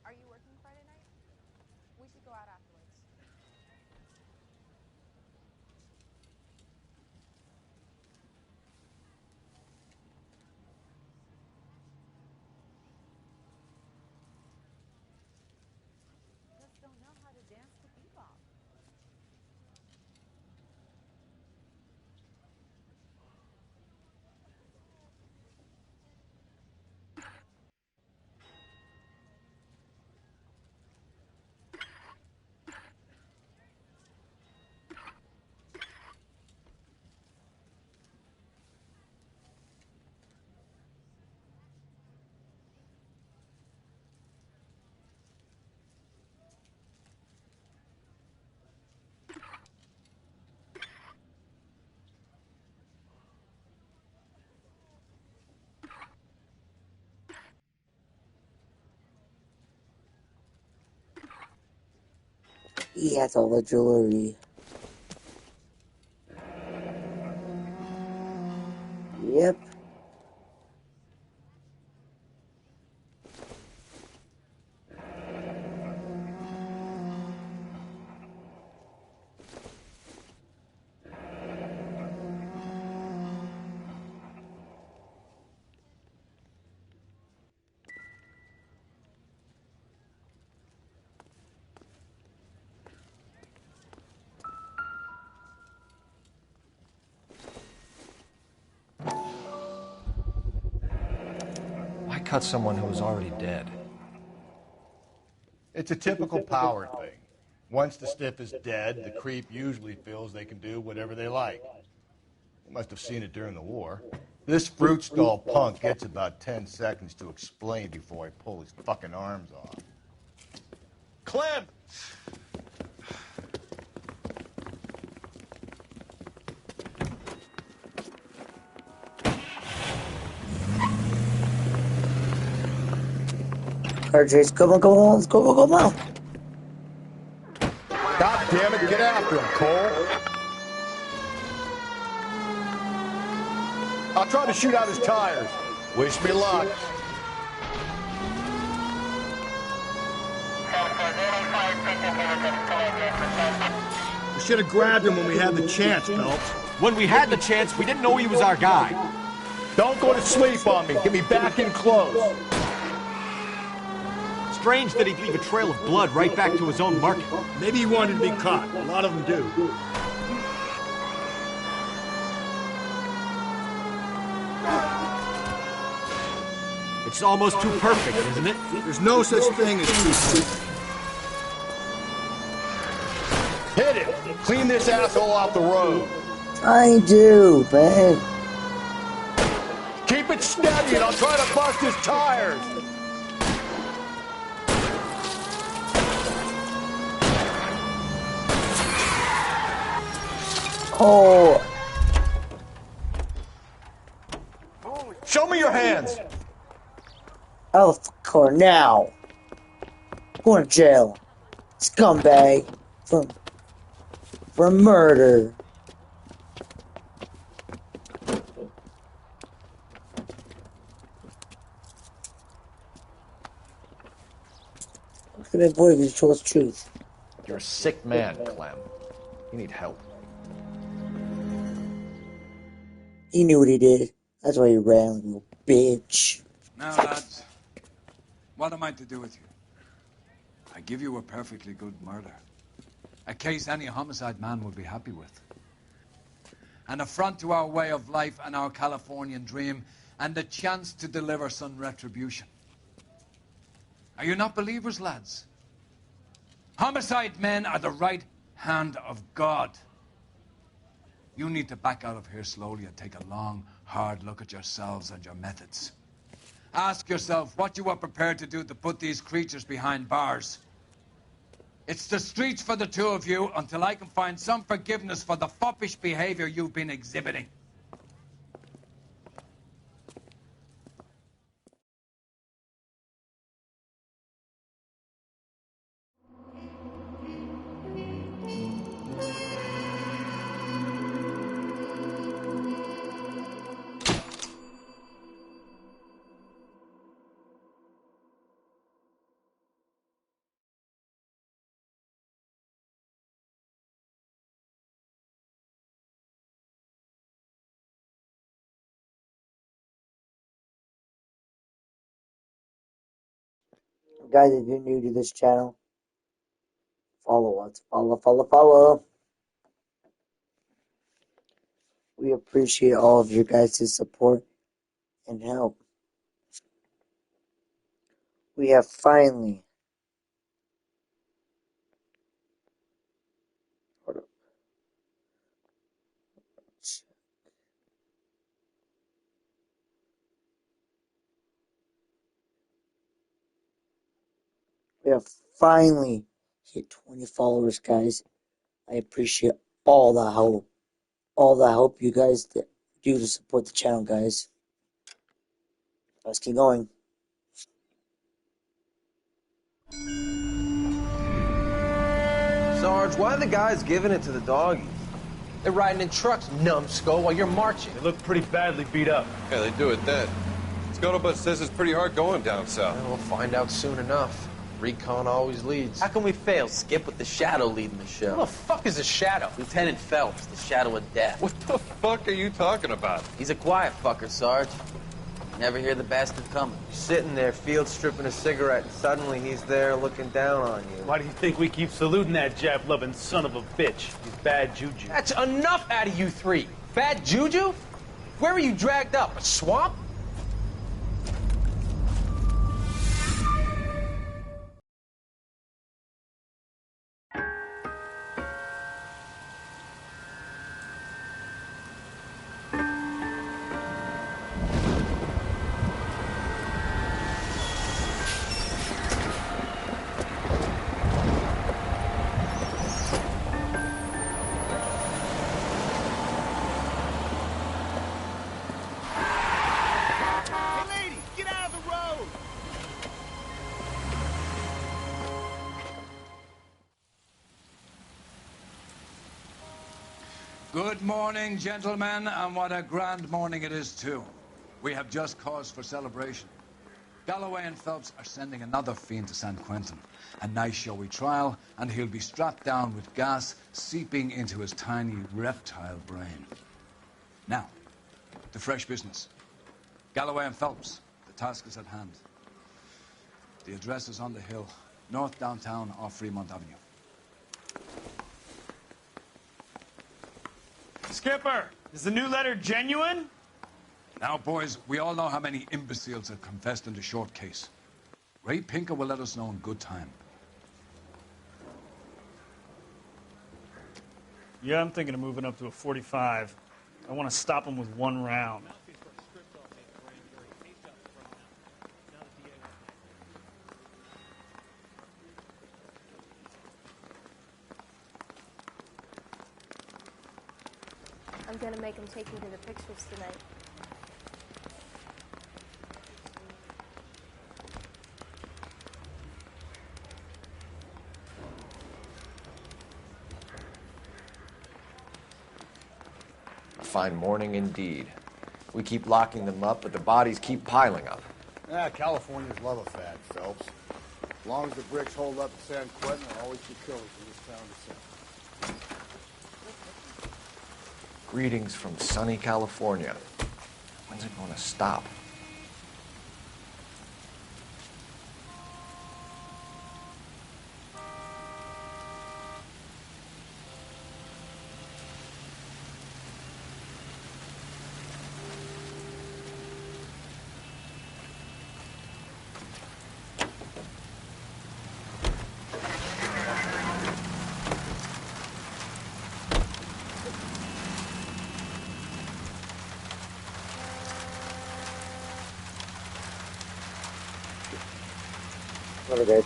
Are you working Friday night? We should go out afterwards. Just don't know how to dance to bebop. He has all the jewelry. Yep. Why cut someone who was already dead? It's a typical power thing. Once the stiff is dead, the creep usually feels they can do whatever they like. You must have seen it during the war. This fruit stall punk gets about 10 seconds to explain before I pull his fucking arms off. Clem! Car chase, come on, let's go on. God damn it, get after him, Cole. I'll try to shoot out his tires. Wish me luck. We should have grabbed him when we had the chance, Phelps. When we had the chance, we didn't know he was our guy. Don't go to sleep on me. Get me back in close. Strange that he'd leave a trail of blood right back to his own market. Maybe he wanted to be caught. A lot of them do. It's almost too perfect, isn't it? There's no such thing as too perfect. Hit it! Clean this asshole off the road. I do, man. Keep it steady and I'll try to bust his tires. Oh. Show me your hands. Out of the car now. Going to jail. Scumbag. For murder. I couldn't believe he told the truth. You're a sick man, Clem. You need help. He knew what he did. That's why he ran, you bitch. Now, lads, what am I to do with you? I give you a perfectly good murder. A case any homicide man would be happy with. An affront to our way of life and our Californian dream, and the chance to deliver some retribution. Are you not believers, lads? Homicide men are the right hand of God. You need to back out of here slowly and take a long, hard look at yourselves and your methods. Ask yourself what you are prepared to do to put these creatures behind bars. It's the streets for the two of you until I can find some forgiveness for the foppish behavior you've been exhibiting. Guys, if you're new to this channel, follow us. Follow. We appreciate all of your guys' support and help. We have finally hit 20 followers, guys. I appreciate all the help you guys do to support the channel, guys. Let's keep going. Sarge, why are the guys giving it to the doggies? They're riding in trucks, numbskull, while you're marching. They look pretty badly beat up. Yeah, they do it then. Scuttlebutt says it's pretty hard going down south. We'll find out soon enough. Recon always leads. How can we fail, Skip, with the Shadow leading the show? Who the fuck is a Shadow? Lieutenant Phelps, the Shadow of Death. What the fuck are you talking about? He's a quiet fucker, Sarge. You never hear the bastard coming. You're sitting there, field stripping a cigarette, and suddenly he's there looking down on you. Why do you think we keep saluting that Jap-loving son of a bitch? He's bad juju. That's enough out of you three. Bad juju? Where were you dragged up? A swamp? Good morning, gentlemen, and what a grand morning it is, too. We have just cause for celebration. Galloway and Phelps are sending another fiend to San Quentin. A nice showy trial, and he'll be strapped down with gas seeping into his tiny reptile brain. Now, to fresh business. Galloway and Phelps, the task is at hand. The address is on the hill, north downtown off Fremont Avenue. Skipper, is the new letter genuine? Now, boys, we all know how many imbeciles have confessed in the short case. Ray Pinker will let us know in good time. Yeah, I'm thinking of moving up to a 45. I want to stop him with one round. I'm gonna make him take me to the pictures tonight. A fine morning indeed. We keep locking them up, but the bodies keep piling up. Yeah, Californians love a fad, Phelps. As long as the bricks hold up in San Quentin, there'll always be killers in this town to sell. Greetings from sunny California. When's it going to stop? What are they?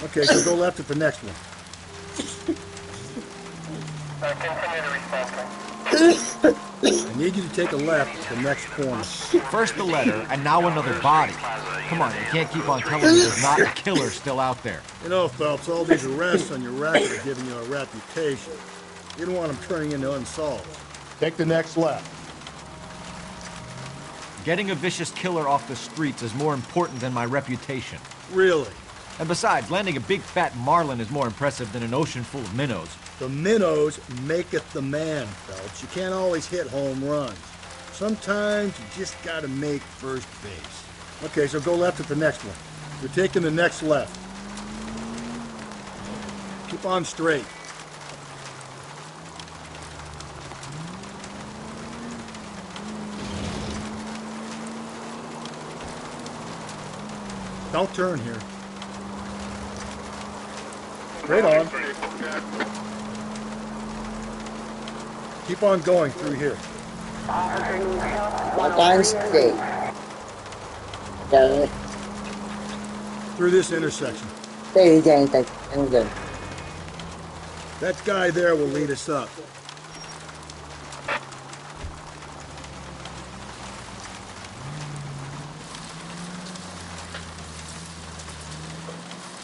Okay, so go left at the next one. I need you to take a left at the next corner. First the letter, and now another body. Come on, you can't keep on telling me there's not a killer still out there. You know, Phelps, all these arrests on your record are giving you a reputation. You don't want them turning into unsolved. Take the next left. Getting a vicious killer off the streets is more important than my reputation. Really? And besides, landing a big fat marlin is more impressive than an ocean full of minnows. The minnows maketh the man, Phelps. You can't always hit home runs. Sometimes you just gotta make first base. Okay, so go left at the next one. You're taking the next left. Keep on straight. Don't turn here. Straight on. Keep on going through here. Walk on straight. Duh. Through this intersection. Hey, James, I'm good. That guy there will lead us up.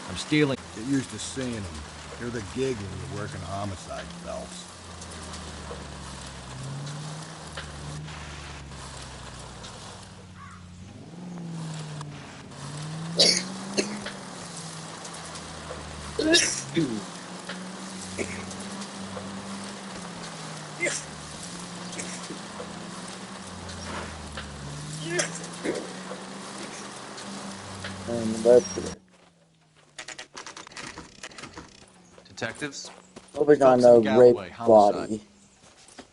I'm stealing. Get used to seeing them. You're the gig when you're working homicide, Phelps. Detectives? Focus on Phelps the and rape Galloway, homicide. body.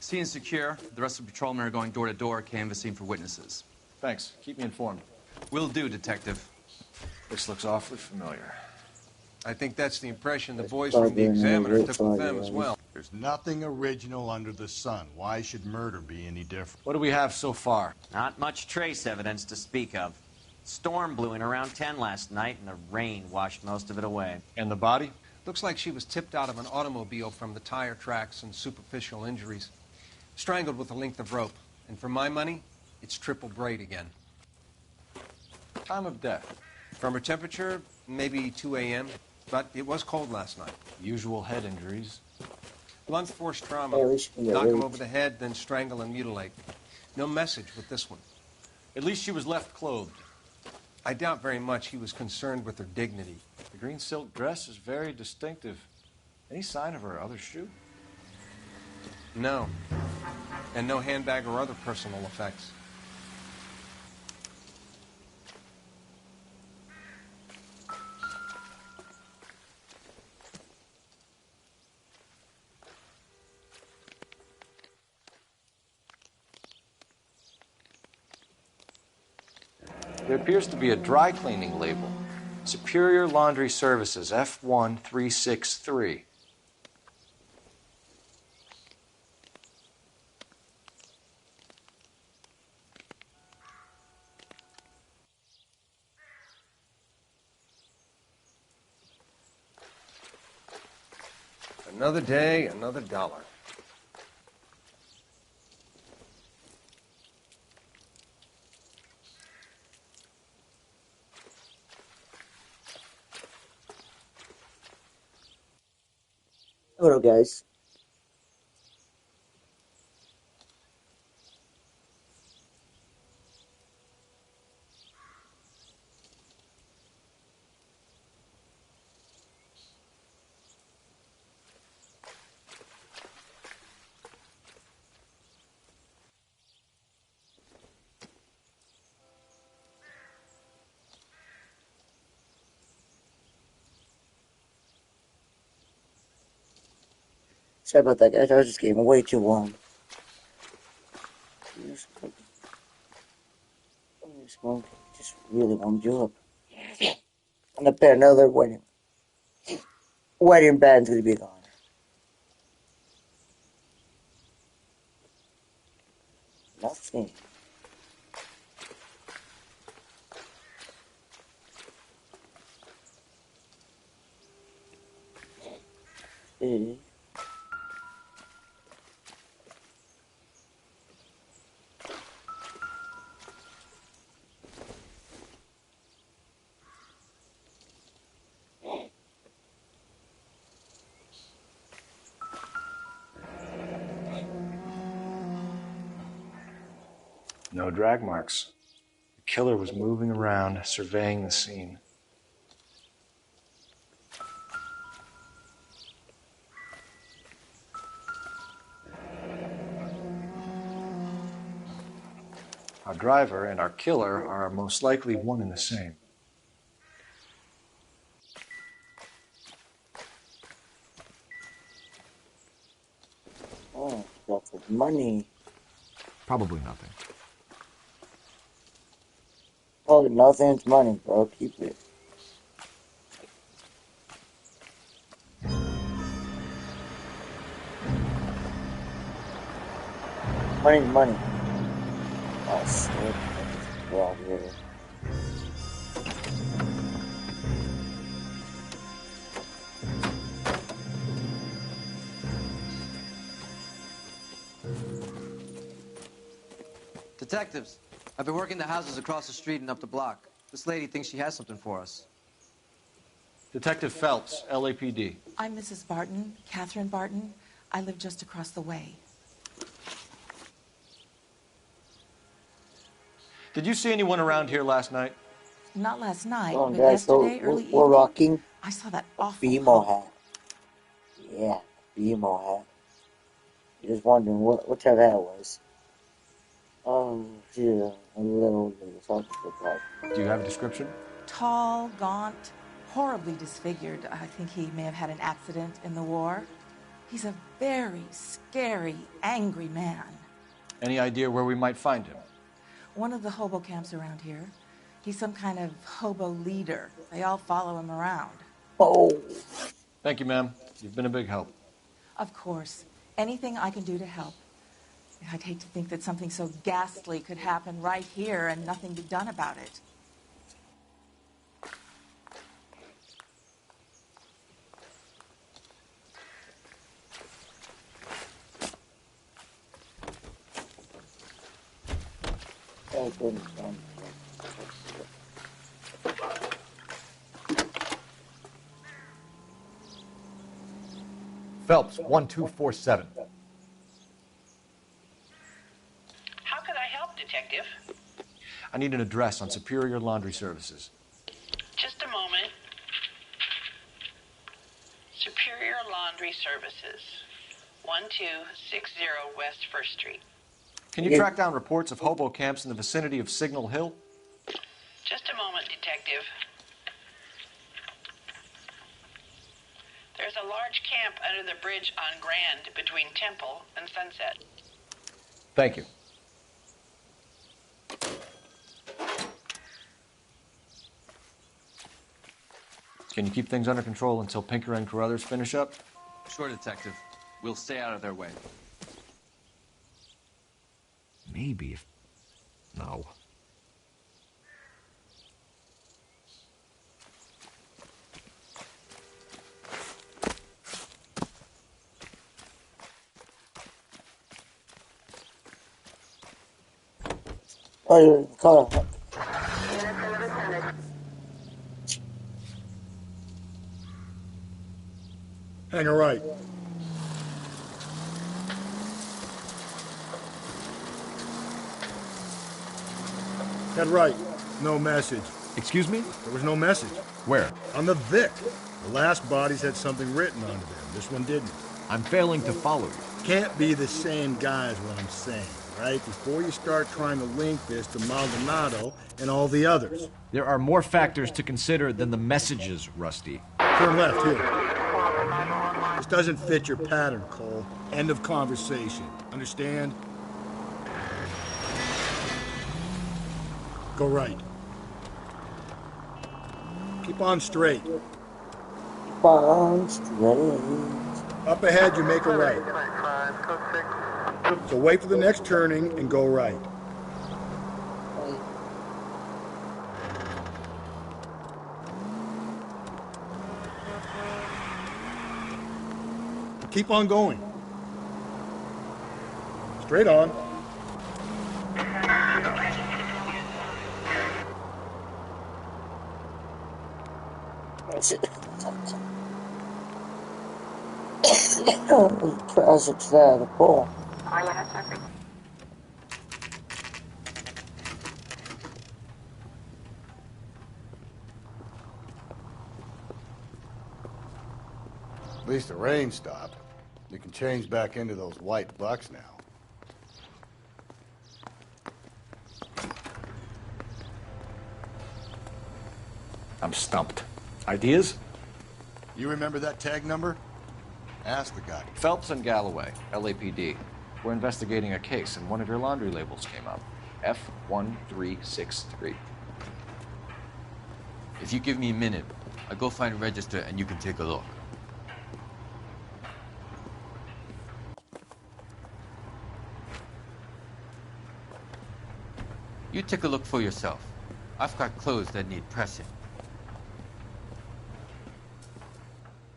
Scene secure. The rest of the patrolmen are going door to door, canvassing for witnesses. Thanks. Keep me informed. Will do, Detective. This looks awfully familiar. I think that's the impression the boys from the Examiner took with them as well. There's nothing original under the sun. Why should murder be any different? What do we have so far? Not much trace evidence to speak of. Storm blew in around 10 last night, and the rain washed most of it away. And the body? Looks like she was tipped out of an automobile from the tire tracks and superficial injuries. Strangled with a length of rope. And for my money, it's triple braid again. Time of death? From her temperature, maybe 2 a.m., but it was cold last night. Usual head injuries. Blunt force trauma. Yeah, we should get Knock him raped. over the head, then strangle and mutilate. No message with this one. At least she was left clothed. I doubt very much he was concerned with her dignity. The green silk dress is very distinctive. Any sign of her other shoe? No. And no handbag or other personal effects. There appears to be a dry cleaning label. Superior Laundry Services, F1363. Another day, another dollar. Hello, guys. Sorry about that, guys. I was just getting way too warm. Smoke just really warmed you up. And I bet another wedding band's gonna be gone. Nothing. No drag marks. The killer was moving around, surveying the scene. Our driver and our killer are most likely one and the same. Oh, lots of money. Probably nothing. Oh, nothing's money, bro. Keep it. Money's money. Oh, shit. We're all here. Detectives, I've been working the houses across the street and up the block. This lady thinks she has something for us. Detective Phelps, LAPD. I'm Mrs. Barton, Catherine Barton. I live just across the way. Did you see anyone around here last night? Not last night, Oh, but guys, so yesterday, early we're evening, rocking I saw that awful BMO hat. Yeah, BMO hat. You're just wondering what type of hat it was. Oh, yeah, a little bit. Do you have a description? tall, gaunt, horribly disfigured. I think he may have had an accident in the war. He's a very scary, angry man. Any idea where we might find him? One of the hobo camps around here. He's some kind of hobo leader. They all follow him around. Oh. Thank you, ma'am. You've been a big help. Of course. Anything I can do to help. I'd hate to think that something so ghastly could happen right here and nothing be done about it. Phelps, 1247. How can I help, Detective? I need an address on Superior Laundry Services. Just a moment. Superior Laundry Services, 1260 West 1st Street. Can you track down reports of hobo camps in the vicinity of Signal Hill? Just a moment, Detective. There's a large camp under the bridge on Grand between Temple and Sunset. Thank you. Can you keep things under control until Pinker and Carruthers finish up? Sure, Detective. We'll stay out of their way. Maybe if... No. Oh, call it. Hang a right. Head right. No message. Excuse me? There was no message. Where? On the Vic. The last bodies had something written onto them. This one didn't. I'm failing to follow you. Can't be the same guy is what I'm saying, right? Before you start trying to link this to Maldonado and all the others. There are more factors to consider than the messages, Rusty. Turn left here. This doesn't fit your pattern, Cole. End of conversation. Understand? Go right. Keep on straight. Keep on straight. Up ahead, you make a right. So wait for the next turning and go right. Keep on going. Straight on. Classics there, the ball. At least the rain stopped. You can change back into those white bucks now. I'm stumped. Ideas? You remember that tag number? Ask the guy. Phelps and Galloway, LAPD. We're investigating a case, and one of your laundry labels came up. F1363. If you give me a minute, I'll go find a register and you can take a look. You take a look for yourself. I've got clothes that need pressing.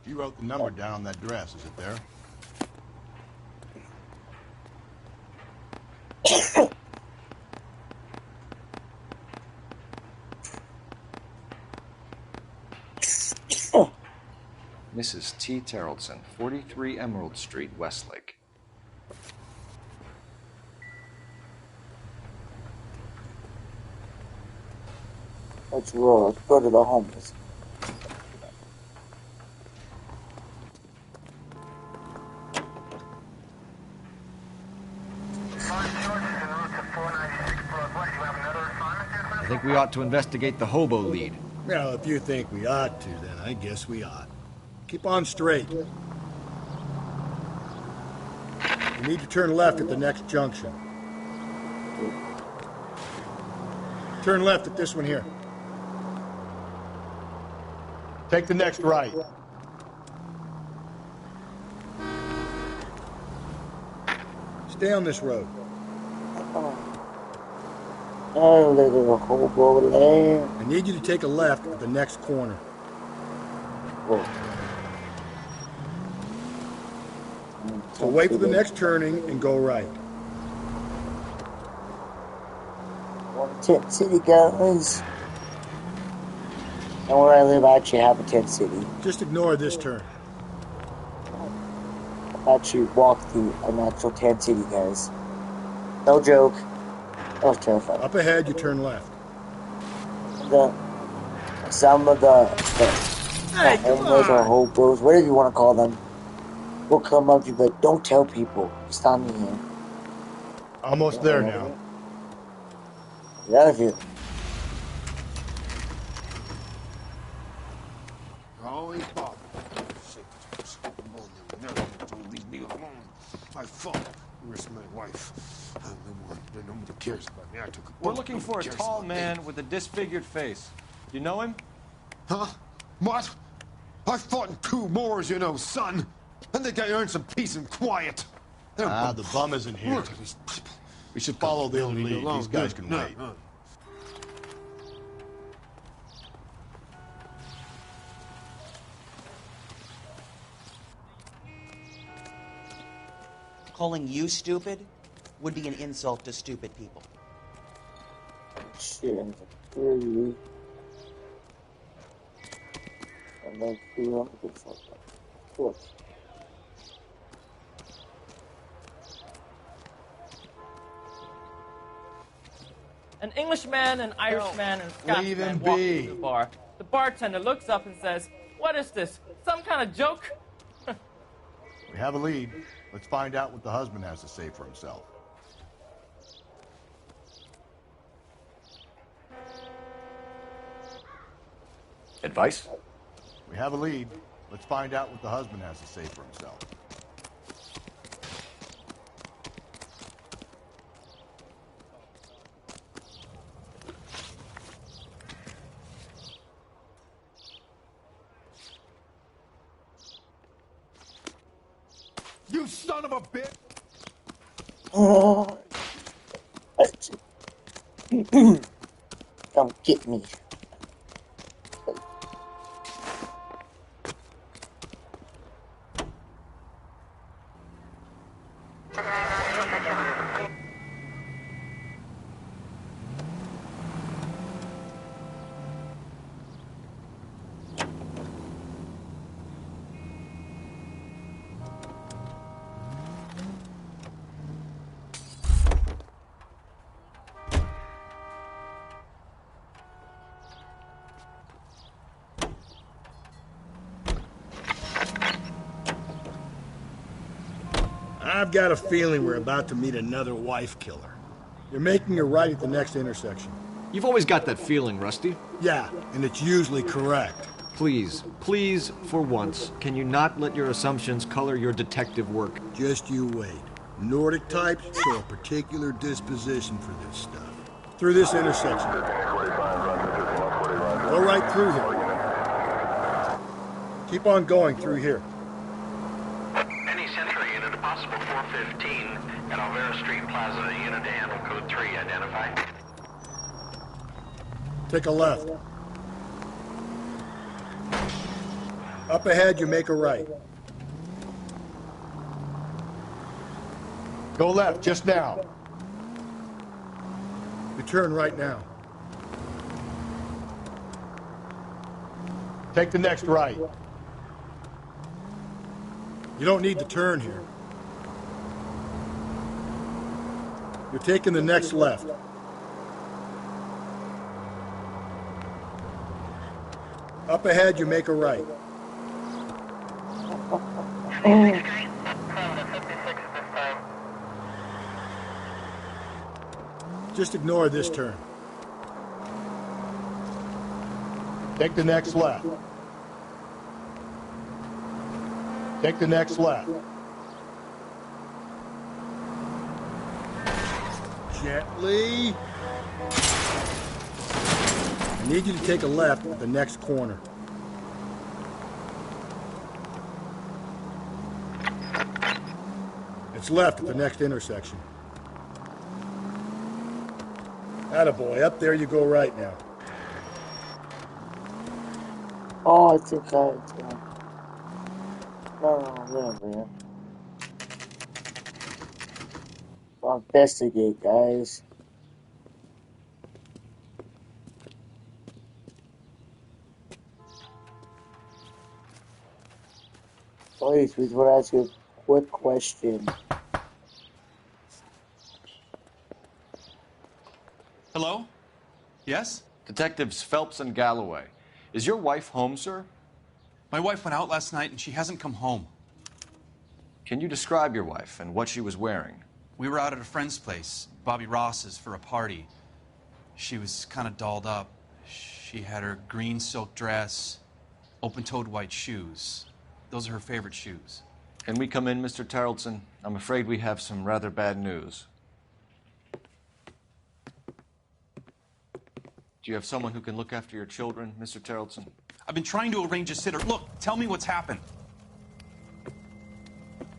You wrote the number down on that dress, is it there? Mrs. T. Terrellson, 43 Emerald Street, Westlake. Let's roll. Let's go to the homeless. I think we ought to investigate the hobo lead. Well, if you think we ought to, then I guess we ought. Keep on straight. You need to turn left at the next junction. Turn left at this one here. Take the next right. Stay on this road. Oh, little hobo land. I need you to take a left at the next corner. Whoa. So wait for the next turning and go right. Tent City, guys. And where I live, I actually have a tent city. Just ignore this turn. I actually walk through a natural tent city, guys. No joke. That was terrifying. Up ahead, you turn left. Some of the homeless or hobos, whatever you want to call them, will come up to you, but don't tell people. It's not me here. Almost there now. Get out of here. Always bother. Don't leave me alone. My fault. Where's my wife? Nobody cares about me. I took a We're looking for a tall man with a disfigured face. You know him? Huh? What? I fought in 2 wars, you know, son. I think I earned some peace and quiet. The bum isn't here. We should follow the other lead. These guys can wait. Calling you stupid would be an insult to stupid people. Shit, I'm really. And then feel on the good stuff. Of course. An Englishman, an Irishman, and a Leave Scotsman him walk be. into the bar. The bartender looks up and says, "What is this? Some kind of joke?" We have a lead. Let's find out what the husband has to say for himself. Advice? We have a lead. Let's find out what the husband has to say for himself. You son of a bitch! Come get me. I've got a feeling we're about to meet another wife killer. You're making a right at the next intersection. You've always got that feeling, Rusty. Yeah, and it's usually correct. Please, for once, can you not let your assumptions color your detective work? Just you wait. Nordic types show a particular disposition for this stuff. Through this intersection. Go right through here. Keep on going through here. Any Central unit, a possible 415 at Alvera Street Plaza, unit to handle code 3, identify. Take a left. Up ahead, you make a right. Go left, just now. You turn right now. Take the next right. You don't need to turn here. You're taking the next left. Up ahead, you make a right. Just ignore this turn. Take the next left. Take the next left. Gently. I need you to take a left at the next corner. It's left at the next intersection. Attaboy, up there you go right now. Oh, I think it's no, man. I'll investigate, guys. Please, we want to ask you a quick question. Hello? Yes? Detectives Phelps and Galloway. Is your wife home, sir? My wife went out last night and she hasn't come home. Can you describe your wife and what she was wearing? We were out at a friend's place, Bobby Ross's, for a party. She was kind of dolled up. She had her green silk dress, open-toed white shoes. Those are her favorite shoes. Can we come in, Mr. Tarleton? I'm afraid we have some rather bad news. Do you have someone who can look after your children, Mr. Tarleton? I've been trying to arrange a sitter. Look, tell me what's happened.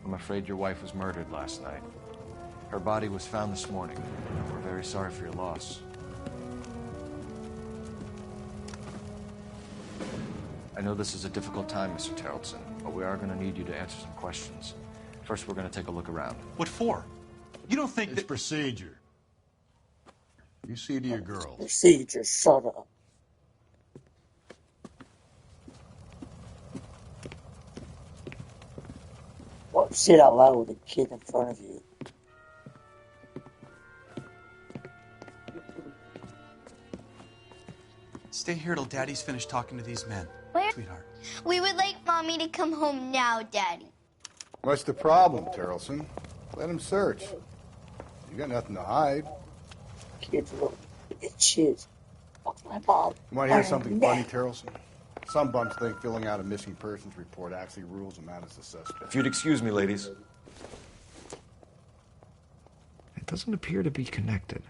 I'm afraid your wife was murdered last night. Her body was found this morning. We're very sorry for your loss. I know this is a difficult time, Mr. Tarleton, but we are going to need you to answer some questions. First, we're going to take a look around. What for? You don't think it's procedure. You see to your girls. Procedure, shut up. What? Sit out loud with a kid in front of you. Stay here till Daddy's finished talking to these men. Where? Sweetheart. We would like Mommy to come home now, Daddy. What's the problem, Tarleton? Let him search. You got nothing to hide. Kids little bitches. Fuck my mom. You want to hear something funny, Tarleton? Some bums think filling out a missing persons report actually rules them out as a suspect. If you'd excuse me, ladies. It doesn't appear to be connected.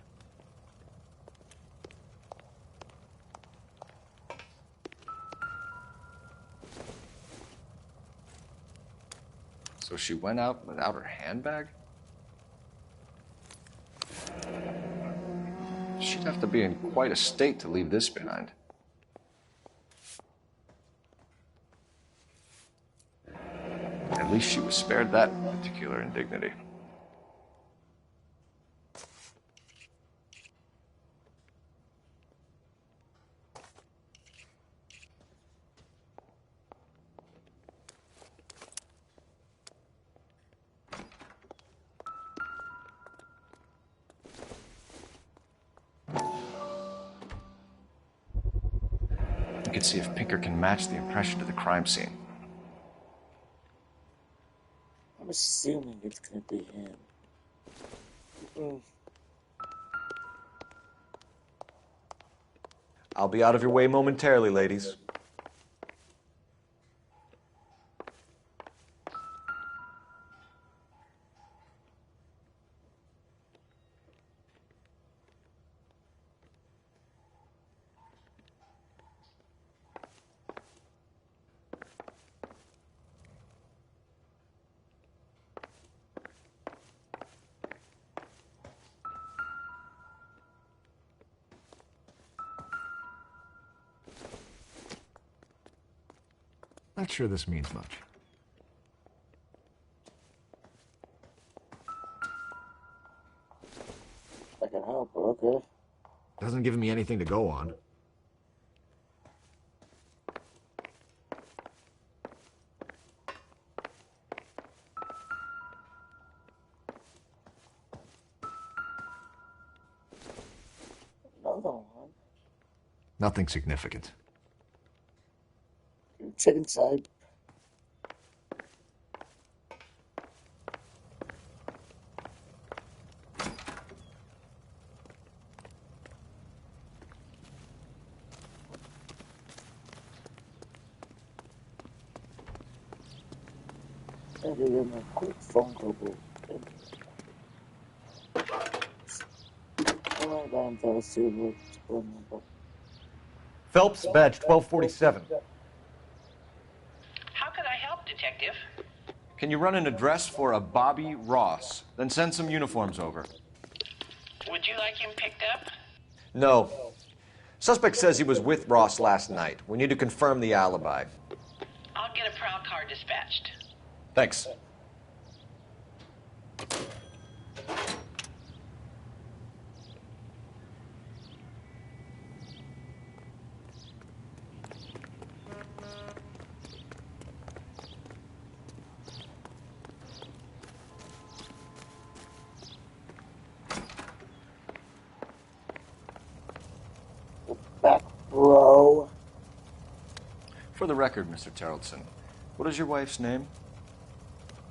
So she went out without her handbag? She'd have to be in quite a state to leave this behind. At least she was spared that particular indignity. We can see if Pinker can match the impression to the crime scene. I'm assuming it's gonna be him. I'll be out of your way momentarily, ladies. Not sure this means much. I can help, but okay. Doesn't give me anything to go on. another one. Nothing significant. Check inside. I did a quick phone call. Phelps, badge 1247. How can I help, Detective? Can you run an address for a Bobby Ross? Then send some uniforms over. Would you like him picked up? No. Suspect says he was with Ross last night. We need to confirm the alibi. I'll get a prowl car dispatched. Thanks. Back row. For the record, Mr. Terrelson, what is your wife's name?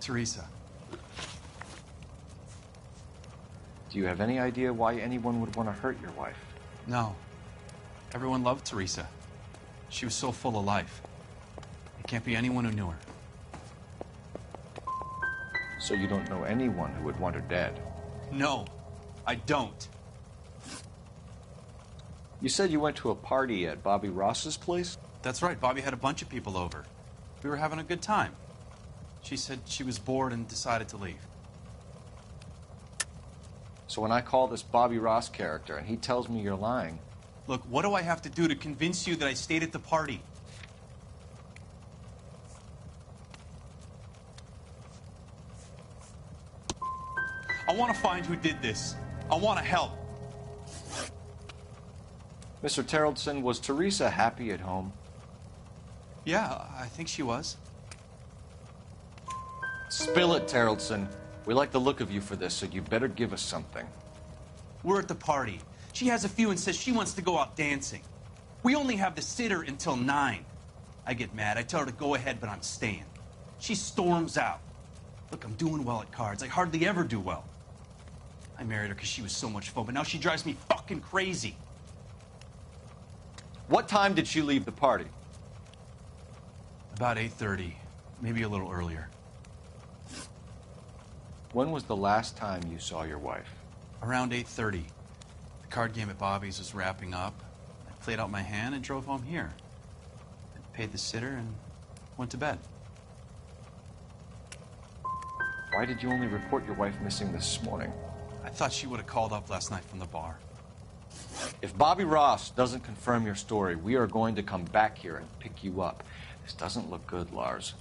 Teresa. Do you have any idea why anyone would want to hurt your wife? No. Everyone loved Teresa. She was so full of life. It can't be anyone who knew her. So you don't know anyone who would want her dead? No, I don't. You said you went to a party at Bobby Ross's place? That's right. Bobby had a bunch of people over. We were having a good time. She said she was bored and decided to leave. So when I call this Bobby Ross character and he tells me you're lying... Look, what do I have to do to convince you that I stayed at the party? I want to find who did this. I want to help. Mr. Terrelson, was Teresa happy at home? Yeah, I think she was. Spill it, Terrelson. We like the look of you for this, so you better give us something. We're at the party. She has a few and says she wants to go out dancing. We only have the sitter until 9. I get mad. I tell her to go ahead, but I'm staying. She storms out. Look, I'm doing well at cards. I hardly ever do well. I married her because she was so much fun, but now she drives me fucking crazy. What time did she leave the party? About 8:30, maybe a little earlier. When was the last time you saw your wife? Around 8:30. The card game at Bobby's was wrapping up. I played out my hand and drove home here. I paid the sitter and went to bed. Why did you only report your wife missing this morning? I thought she would have called up last night from the bar. If Bobby Ross doesn't confirm your story, we are going to come back here and pick you up. This doesn't look good, Lars.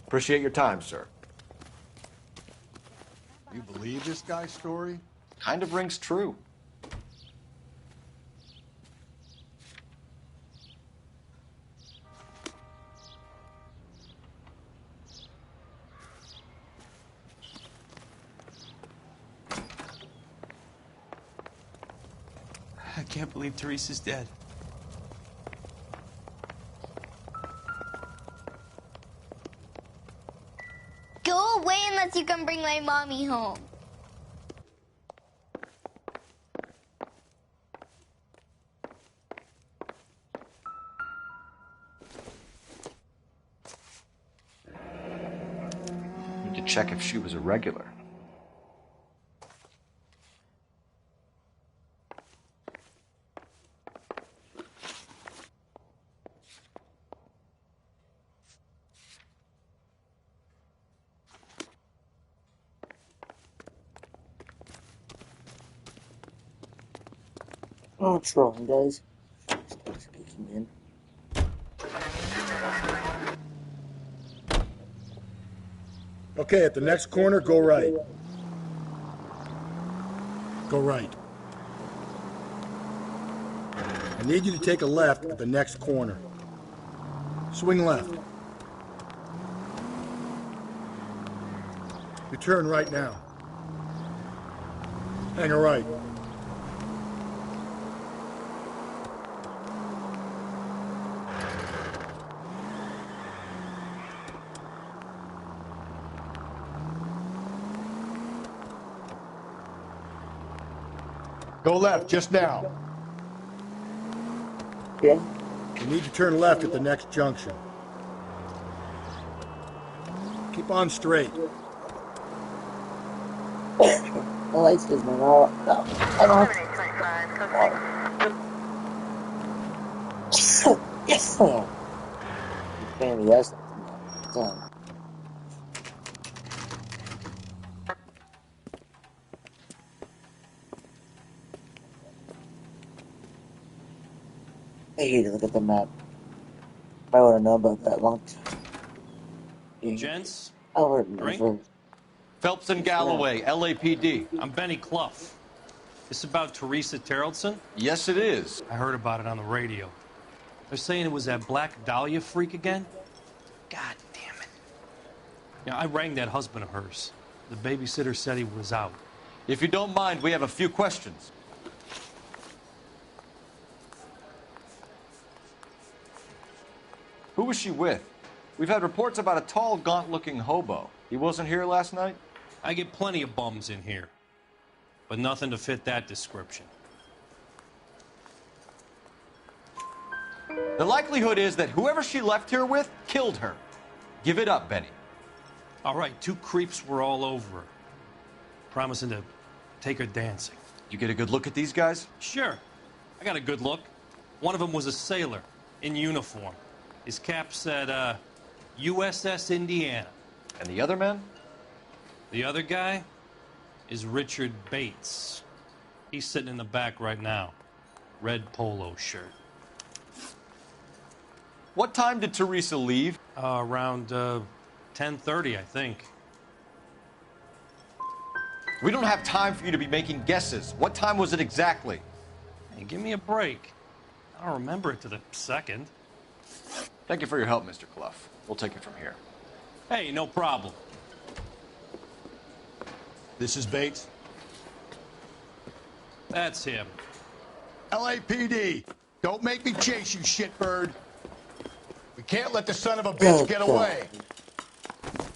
Appreciate your time, sir. You believe this guy's story? Kind of rings true. I can't believe Teresa's dead. Go away unless you can bring my mommy home. Need to check if she was a regular. Oh, what's wrong, guys? Start speaking in. Okay, at the next corner, go right. Go right. I need you to take a left at the next corner. Swing left. You turn right now. Hang a right. Go left, just now. Yeah. You need to turn left at the next junction. Keep on straight. The lights just went out. No, I don't. Yes. Maybe yes. Hey, look at the map. I would have known about that long time. Gents, Drink? Phelps and Galloway, LAPD. I'm Benny Clough. This about Teresa Terrellson? Yes, it is. I heard about it on the radio. They're saying it was that Black Dahlia freak again? God damn it. Yeah, I rang that husband of hers. The babysitter said he was out. If you don't mind, we have a few questions. Who was she with? We've had reports about a tall, gaunt-looking hobo. He wasn't here last night? I get plenty of bums in here, but nothing to fit that description. The likelihood is that whoever she left here with killed her. Give it up, Benny. All right, 2 creeps were all over her, promising to take her dancing. You get a good look at these guys? Sure. I got a good look. One of them was a sailor in uniform. His cap said, USS Indiana. And the other man? The other guy is Richard Bates. He's sitting in the back right now. Red polo shirt. What time did Teresa leave? Around 10:30, I think. We don't have time for you to be making guesses. What time was it exactly? Hey, give me a break. I don't remember it to the second. Thank you for your help, Mr. Clough. We'll take it from here. Hey, no problem. This is Bates. That's him. LAPD, don't make me chase you, shitbird. We can't let the son of a bitch get away.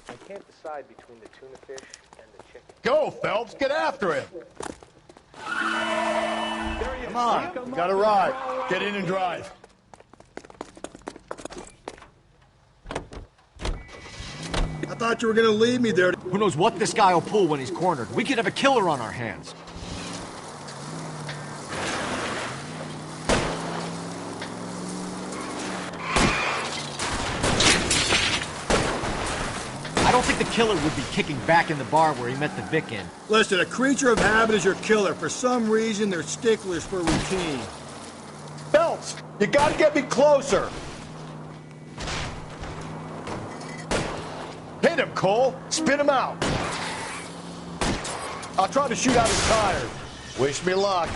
I can't decide between the tuna fish and the chicken. Go, Phelps, get after him. Come on, you got a ride. Get in and drive. I thought you were gonna leave me there. Who knows what this guy will pull when he's cornered? We could have a killer on our hands. I don't think the killer would be kicking back in the bar where he met the Vic in. Listen, a creature of habit is your killer. For some reason, they're sticklers for routine. Phelps, you gotta get me closer. Hit him, Cole. Spin him out. I'll try to shoot out his tires. Wish me luck.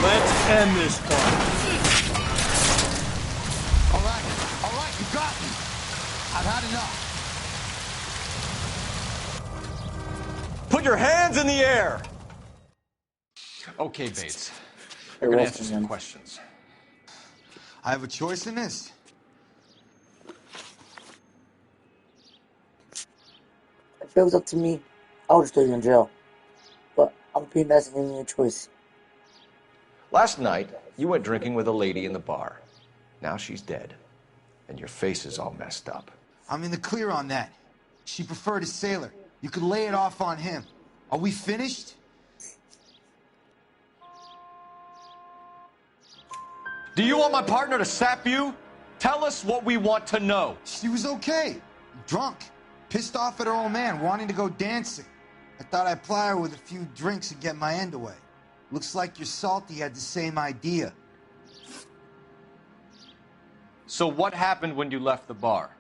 Let's end this fight. All right, you got me. I've had enough. Put your hands in the air! Okay, Bates. You're gonna answer some questions. I have a choice in this. If it was up to me, I would just throw you in jail. But I'm being nice and giving you a choice. Last night, you went drinking with a lady in the bar. Now she's dead. And your face is all messed up. I'm in the clear on that. She preferred a sailor. You could lay it off on him. Are we finished? Do you want my partner to sap you? Tell us what we want to know. She was okay. Drunk. Pissed off at her old man, wanting to go dancing. I thought I'd ply her with a few drinks and get my end away. Looks like your Salty had the same idea. So what happened when you left the bar?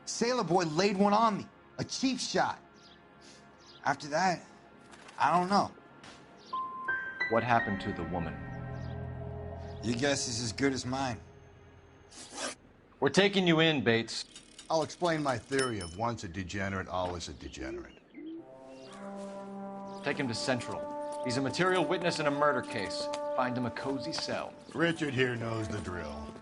Sailor boy laid one on me. A cheap shot. After that, I don't know. What happened to the woman? Your guess is as good as mine. We're taking you in, Bates. I'll explain my theory of once a degenerate, always a degenerate. Take him to Central. He's a material witness in a murder case. Find him a cozy cell. Richard here knows the drill.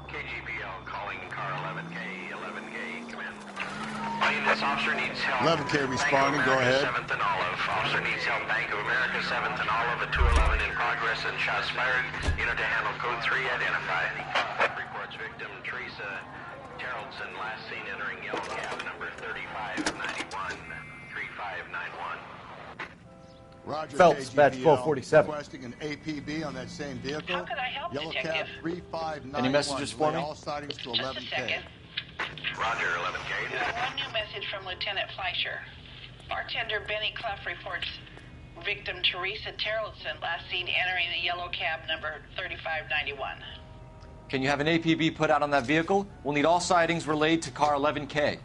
KGPL calling car 11K, 11K, come in. This officer needs help. 11K responding, go ahead. 7th and Olive. Officer needs help. Bank of America, 7th and Olive, a 211 in progress and shots fired. Unit to handle code 3 identified. Reports victim Teresa Terrellson, last seen entering yellow cab number 3591. 3591. Roger, Phelps, KGPL, badge 1247. Requesting an APB on that same vehicle. How could I help, Yellow Detective? cab 3591. Any messages for Relay me? all sightings to Just a 11K. second. Roger, 11K. One new message from Lieutenant Fleischer. Bartender Benny Clough reports victim Teresa Terrellson, last seen entering the yellow cab number 3591. Can you have an APB put out on that vehicle? We'll need all sightings relayed to car 11K.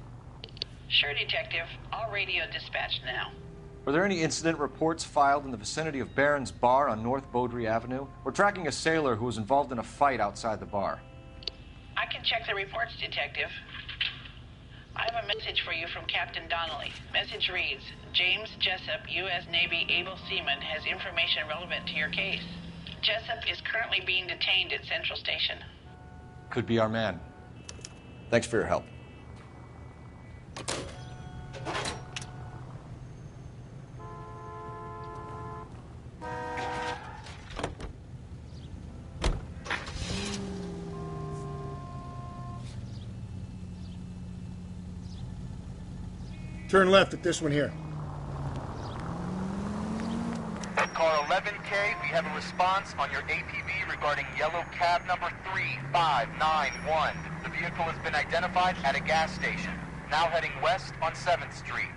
Sure, Detective. All radio dispatched now. Were there any incident reports filed in the vicinity of Barron's Bar on North Beaudry Avenue? We're tracking a sailor who was involved in a fight outside the bar. I can check the reports, Detective. I have a message for you from Captain Donnelly. Message reads, James Jessup, U.S. Navy able seaman, has information relevant to your case. Jessup is currently being detained at Central Station. Could be our man. Thanks for your help. Turn left at this one here. Car 11K, we have a response on your APB regarding yellow cab number 3591. The vehicle has been identified at a gas station. Now heading west on 7th Street.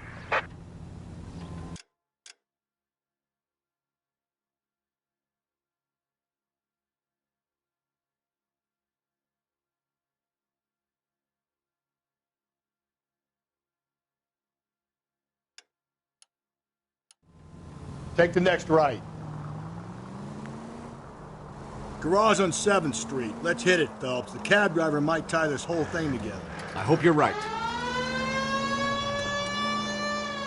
Take the next right. Garage on 7th Street. Let's hit it, Phelps. The cab driver might tie this whole thing together. I hope you're right.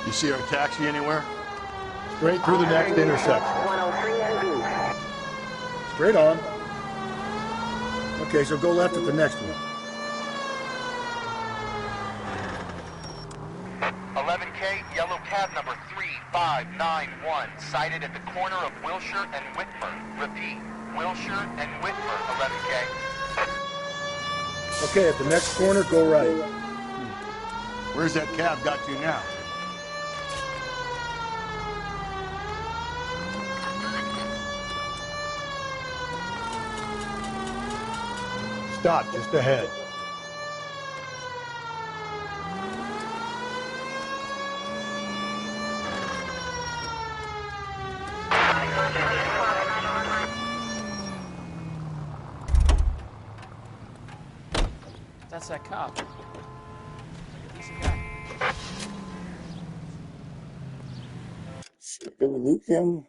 You see our taxi anywhere? Straight through the next intersection. Straight on. Okay, so go left at the next one. 11K, yellow cab number 3591, sighted at the corner of Wilshire and Whitmer. Repeat, Wilshire and Whitmer, 11K. Okay, at the next corner, go right. Where's that cab got to now? Stop just ahead. That's that cop. Decent guy. Shit, did we lose him?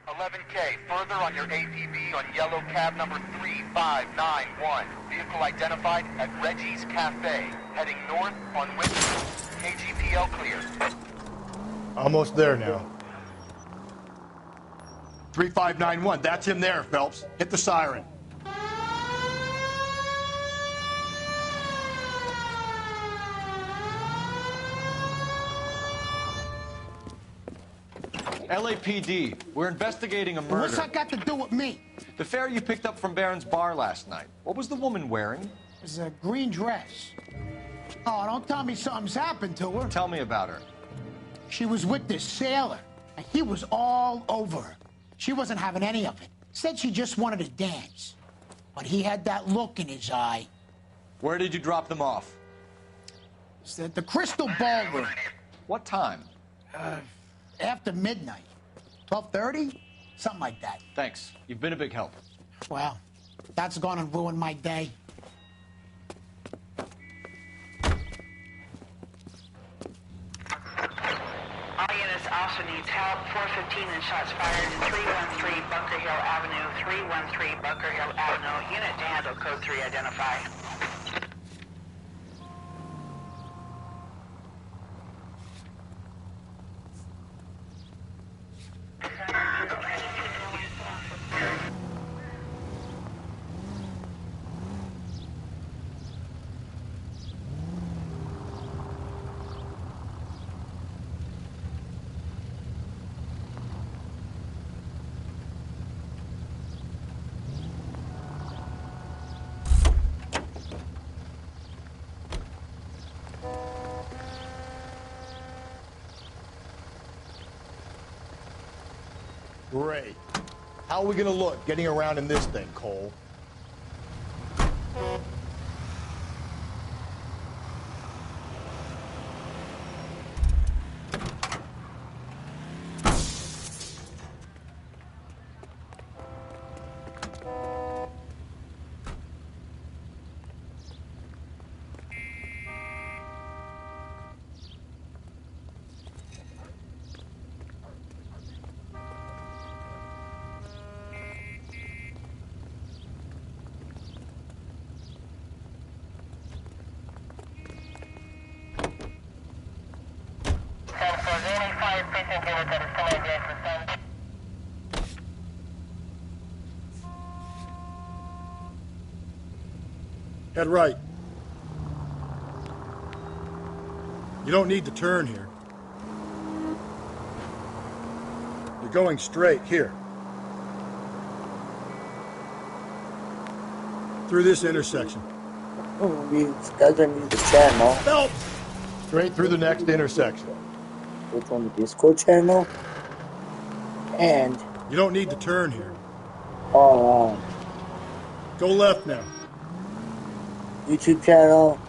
$11K, further on your APB on yellow cab number 3591. Vehicle identified at Reggie's Cafe, heading north on Whitney. KGPL clear. Almost there now. 3591, that's him there, Phelps. Hit the siren. LAPD, we're investigating a murder. What's that got to do with me? The fare you picked up from Barron's bar last night. What was the woman wearing? It was a green dress. Oh, don't tell me something's happened to her. Tell me about her. She was with this sailor, and he was all over her. She wasn't having any of it. Said she just wanted to dance. But he had that look in his eye. Where did you drop them off? It's at the Crystal Ballroom. What time? After midnight. 12:30? Something like that. Thanks. You've been a big help. Well, that's gone and ruined my day. All units, officer needs help. 415 and shots fired. 313 Bunker Hill Avenue. 313 Bunker Hill Avenue. Unit to handle code 3 identify. Great. How are we gonna look getting around in this thing, Cole? Head right. You don't need to turn here. You're going straight here. Through this intersection. Oh, these guys are new to the channel. Help! Straight through the next intersection. Which one? The Discord channel? And... You don't need to turn here. Go left now. YouTube channel.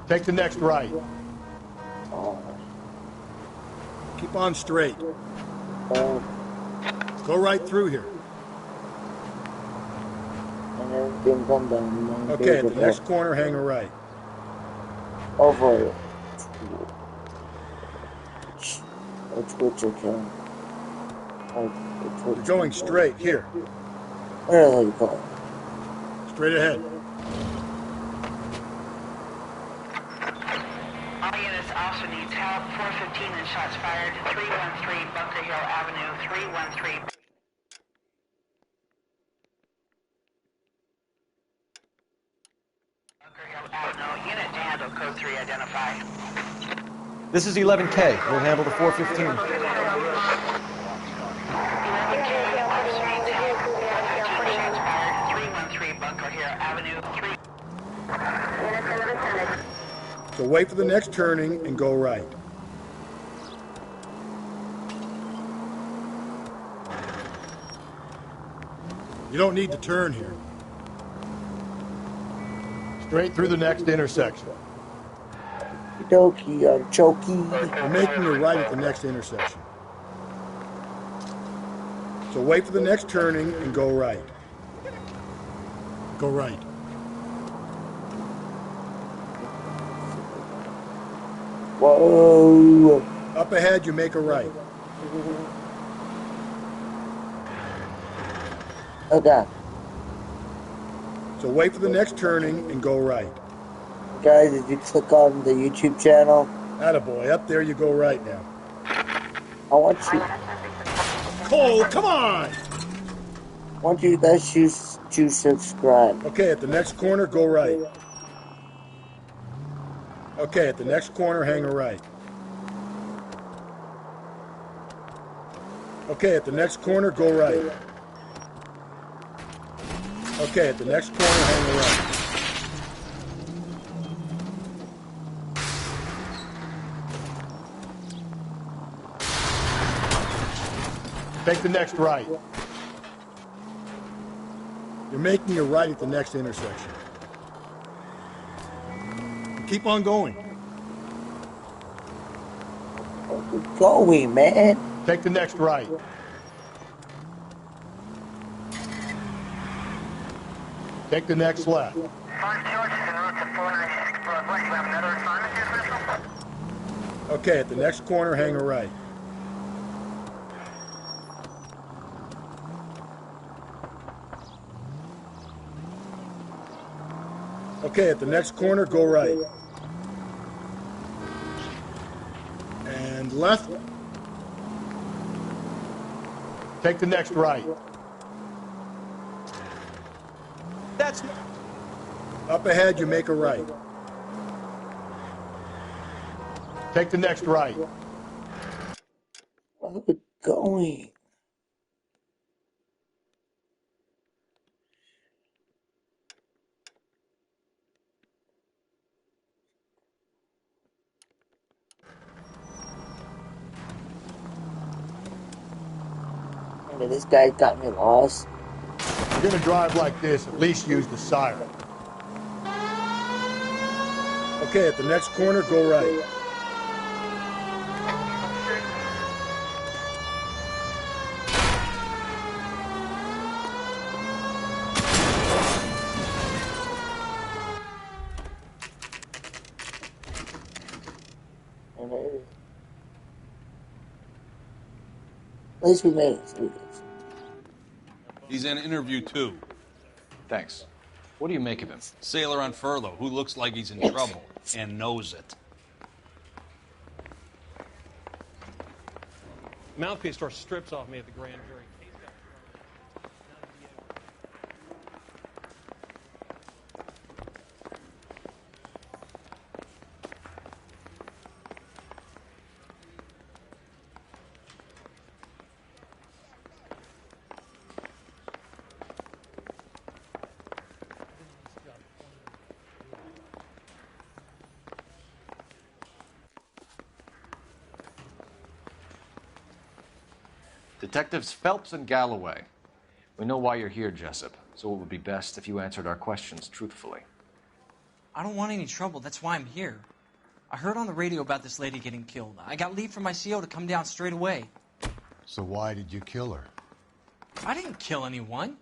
Take the next right. Keep on straight. Go right through here. And everything come down. Okay, at the next corner, hang a right. Over it. Which account? You're going straight here. Where the hell you going? Straight ahead. All units, officer needs help. 415 and shots fired. 313 Bunker Hill Avenue. 313. Bunker Hill Avenue. Unit to handle code 3 identify. This is 11K. We'll handle the 415. 11K, officer needs help. 415 shots fired. 313 Bunker Hill Avenue. 3. So wait for the next turning and go right. You don't need to turn here. Straight through the next intersection. Dokie, artichoke. You're making a right at the next intersection. So wait for the next turning and go right. Go right. Whoa. Up ahead, you make a right. Okay. So wait for the next turning and go right. Guys, did you click on the YouTube channel? Attaboy, up there you go right now. I want you. Cole, come on! want you guys to subscribe. Okay, at the next corner, go right. Okay, at the next corner, hang a right. Okay, at the next corner, go right. Okay, at the next corner, hang a right. Take the next right. You're making a right at the next intersection. Keep on going. We're going, man. Take the next right. Take the next left. Okay, at the next corner, hang a right. Okay, at the next corner, go right. And left. Take the next right. That's... Up ahead, you make a right. Take the next right. Where are we going? This guy got me lost. If you're gonna drive like this, at least use the siren. Okay, at the next corner, go right. At least we made it. He's in interview 2. Thanks. What do you make of him? Sailor on furlough who looks like he's in trouble and knows it. Mouthpiece store strips off me at the grand jury. Detectives Phelps and Galloway. We know why you're here, Jessup, so it would be best if you answered our questions truthfully. I don't want any trouble. That's why I'm here. I heard on the radio about this lady getting killed. I got leave from my CO to come down straight away. So why did you kill her? I didn't kill anyone.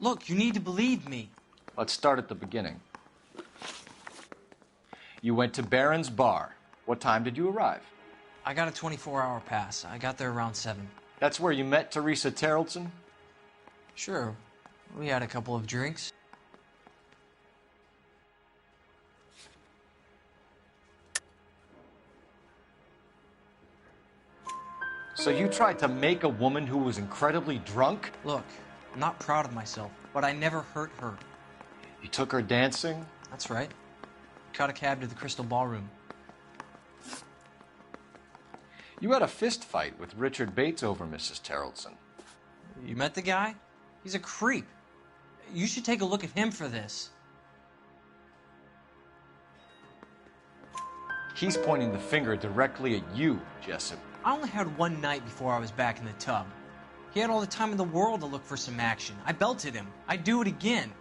Look, you need to believe me. Let's start at the beginning. You went to Barron's Bar. What time did you arrive? I got a 24-hour pass. I got there around 7. That's where you met Teresa Terrellson? Sure. We had a couple of drinks. So you tried to make a woman who was incredibly drunk? Look, I'm not proud of myself, but I never hurt her. You took her dancing? That's right. Caught a cab to the Crystal Ballroom. You had a fist fight with Richard Bates over Mrs. Terrellson. You met the guy? He's a creep. You should take a look at him for this. He's pointing the finger directly at you, Jessup. I only had one night before I was back in the tub. He had all the time in the world to look for some action. I belted him. I'd do it again.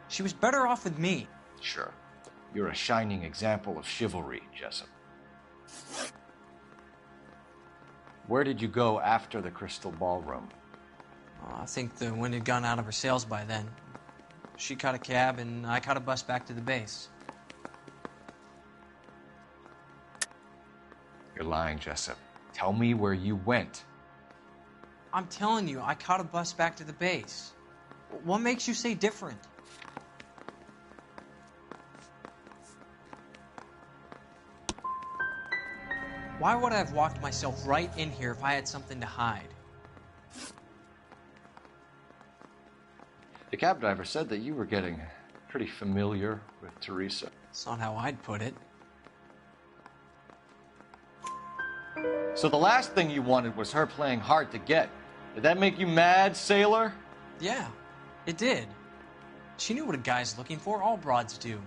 She was better off with me. Sure. You're a shining example of chivalry, Jessup. Where did you go after the Crystal Ballroom? I think the wind had gone out of her sails by then. She caught a cab, and I caught a bus back to the base. You're lying, Jessup. Tell me where you went. I'm telling you, I caught a bus back to the base. What makes you say different? Why would I have walked myself right in here if I had something to hide? The cab driver said that you were getting pretty familiar with Teresa. That's not how I'd put it. So the last thing you wanted was her playing hard to get. Did that make you mad, sailor? Yeah, it did. She knew what a guy's looking for. All broads do.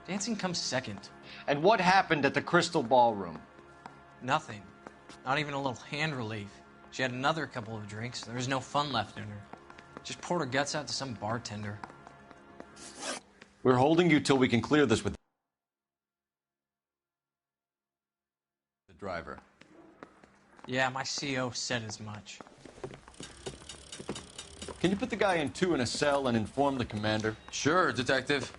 Dancing comes second. And what happened at the Crystal Ballroom? Nothing. Not even a little hand relief. She had another couple of drinks. There was no fun left in her. Just poured her guts out to some bartender. We're holding you till we can clear this with the driver. Yeah, my CO said as much. Can you put the guy in 2 in a cell and inform the commander? Sure, Detective.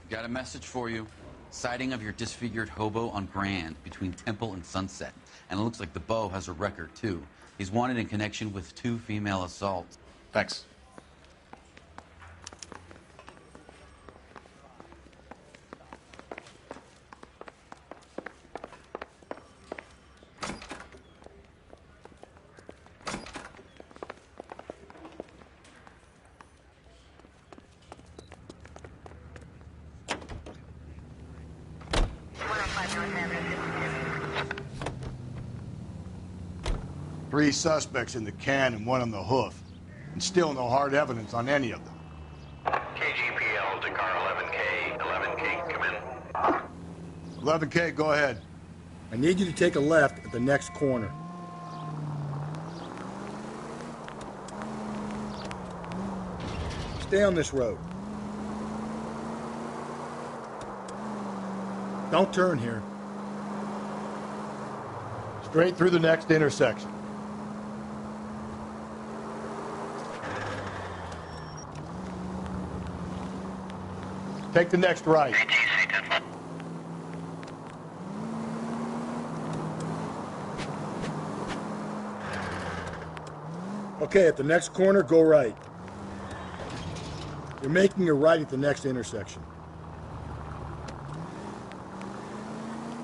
Got a message for you. Sighting of your disfigured hobo on Grand between Temple and Sunset. And it looks like the Beau has a record, too. He's wanted in connection with 2 female assaults. Thanks. Three suspects in the can and 1 on the hoof. And still no hard evidence on any of them. KGPL to car 11K. 11K, come in. 11K, go ahead. I need you to take a left at the next corner. Stay on this road. Don't turn here. Straight through the next intersection. Take the next right. Okay, at the next corner, go right. You're making a right at the next intersection.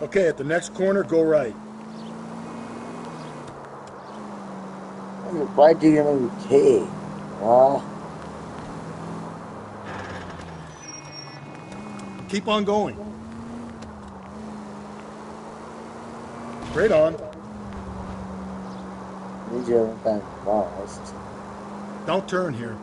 Okay, at the next corner, go right. Why do you know K? Keep on going. Straight on. Don't turn here.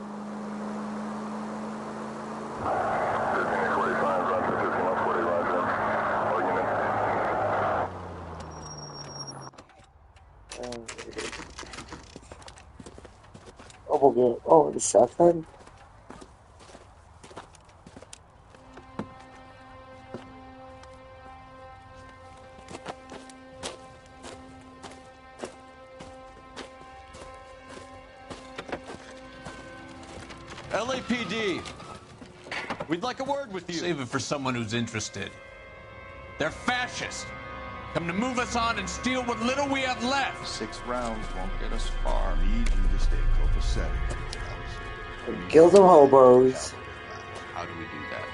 Oh, the shotgun? LAPD, we'd like a word with you. Save it for someone who's interested. They're fascists. Come to move us on and steal what little we have left. 6 rounds won't get us far. Need you to stay copacetic. Kill some hobos. How do we do that?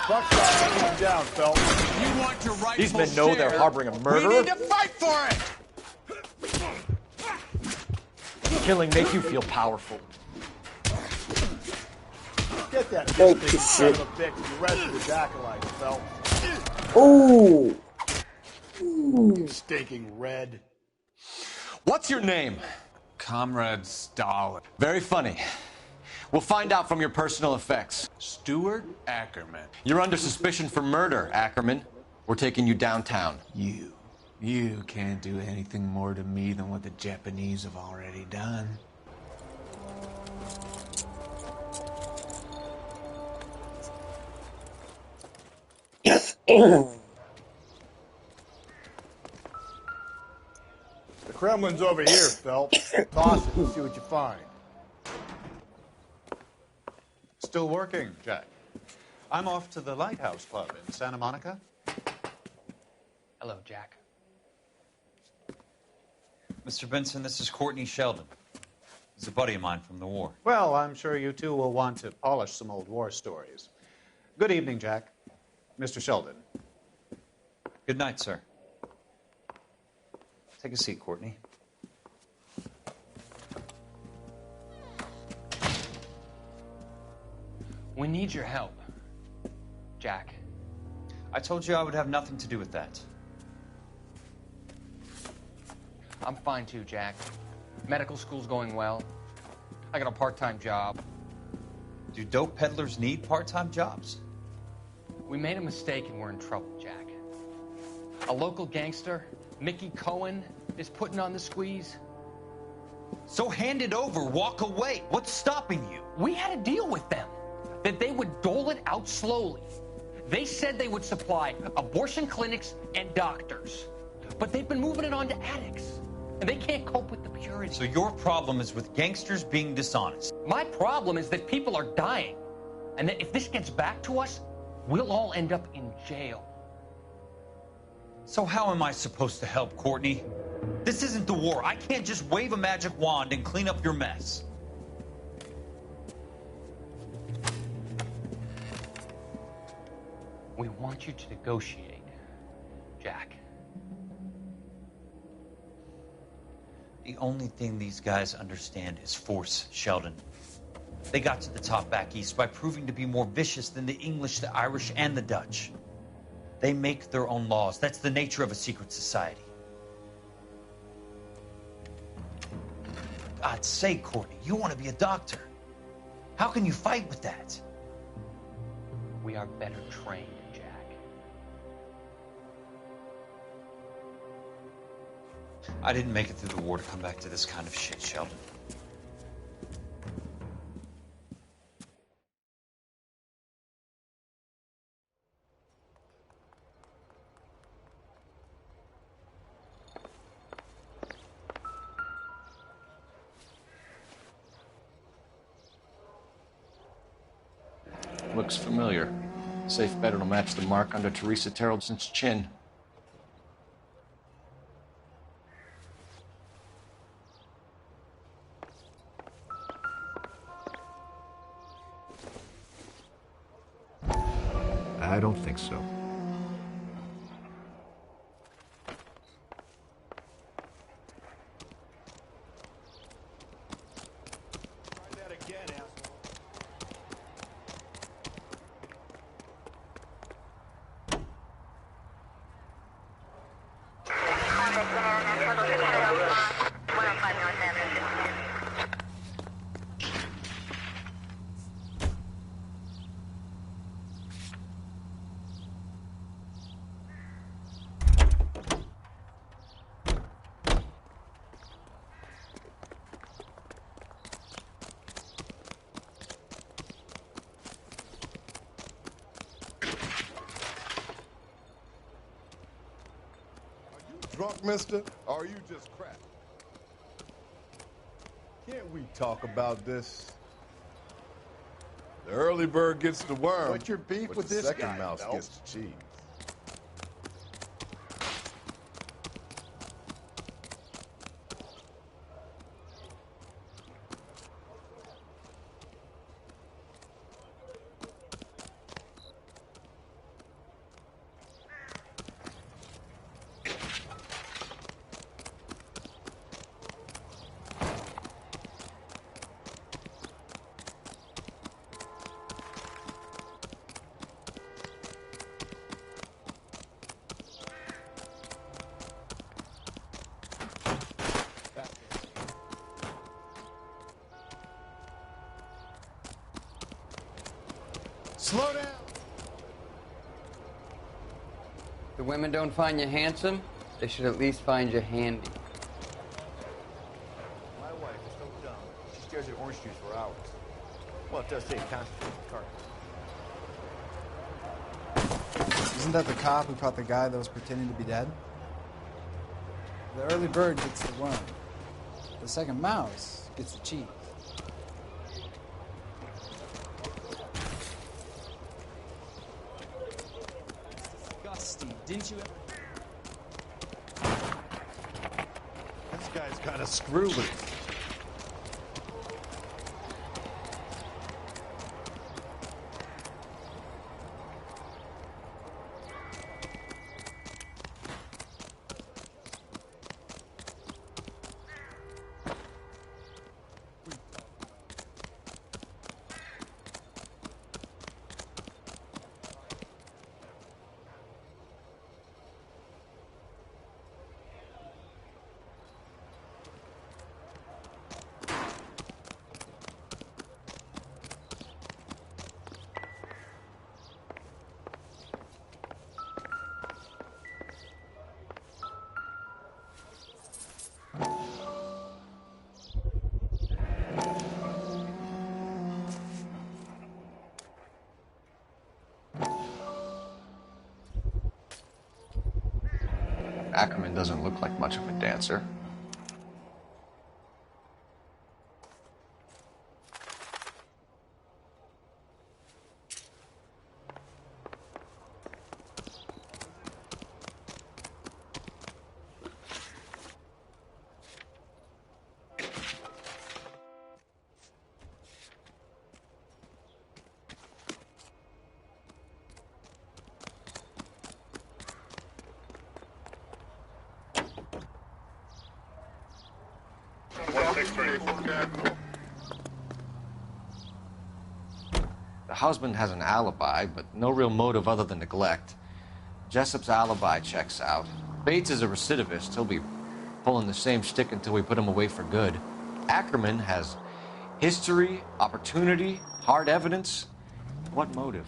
Buckshot, get him down, Phelps. You want your rightful These men know they're share. harboring a murderer? We need to fight for it! Killing make you feel powerful. Get that Take big the son shit. of a bitch and the rest of his acolytes, Phelps. Ooh. You stinking red. What's your name? Comrade Stalin. Very funny. We'll find out from your personal effects. Stuart Ackerman. You're under suspicion for murder, Ackerman. We're taking you downtown. You can't do anything more to me than what the Japanese have already done. The Kremlin's over here, Phelps. Toss it and see what you find. Still working, Jack. I'm off to the Lighthouse Club in Santa Monica. Hello, Jack. Mr. Benson, this is Courtney Sheldon. He's a buddy of mine from the war. Well, I'm sure you two will want to polish some old war stories. Good evening, Jack. Mr. Sheldon. Good night, sir. Take a seat, Courtney. We need your help, Jack. I told you I would have nothing to do with that. I'm fine too, Jack. Medical school's going well. I got a part-time job. Do dope peddlers need part-time jobs? We made a mistake and we're in trouble, Jack. A local gangster, Mickey Cohen, is putting on the squeeze. So hand it over, walk away. What's stopping you? We had a deal with them that they would dole it out slowly. They said they would supply abortion clinics and doctors, but they've been moving it on to addicts, and they can't cope with the purity. So your problem is with gangsters being dishonest. My problem is that people are dying, and that if this gets back to us, we'll all end up in jail. So how am I supposed to help, Courtney? This isn't the war. I can't just wave a magic wand and clean up your mess. We want you to negotiate, Jack. The only thing these guys understand is force, Sheldon. They got to the top back east by proving to be more vicious than the English, the Irish, and the Dutch. They make their own laws. That's the nature of a secret society. God's sake, Courtney, you want to be a doctor. How can you fight with that? We are better trained, Jack. I didn't make it through the war to come back to this kind of shit, Sheldon. Looks familiar. Safe bet it'll match the mark under Teresa Terreldson's chin. I don't think so. Drunk, mister? Or are you just crap? Can't we talk about this? The early bird gets the worm. What's your beef but with the this second guy, mouse Phelps? gets the cheese. Slow down. The women don't find you handsome, they should at least find you handy. My wife is so dumb. She stares at orange juice for hours. Well, it does say concentrate carton. Isn't that the cop who caught the guy that was pretending to be dead? The early bird gets the worm. The second mouse gets the cheese. Disgusting. Didn't you ever... This guy's got a screw loose. Ackerman doesn't look like much of a dancer. The husband has an alibi, but no real motive other than neglect. Jessup's alibi checks out. Bates is a recidivist. He'll be pulling the same shtick until we put him away for good. Ackerman has history, opportunity, hard evidence. What motive?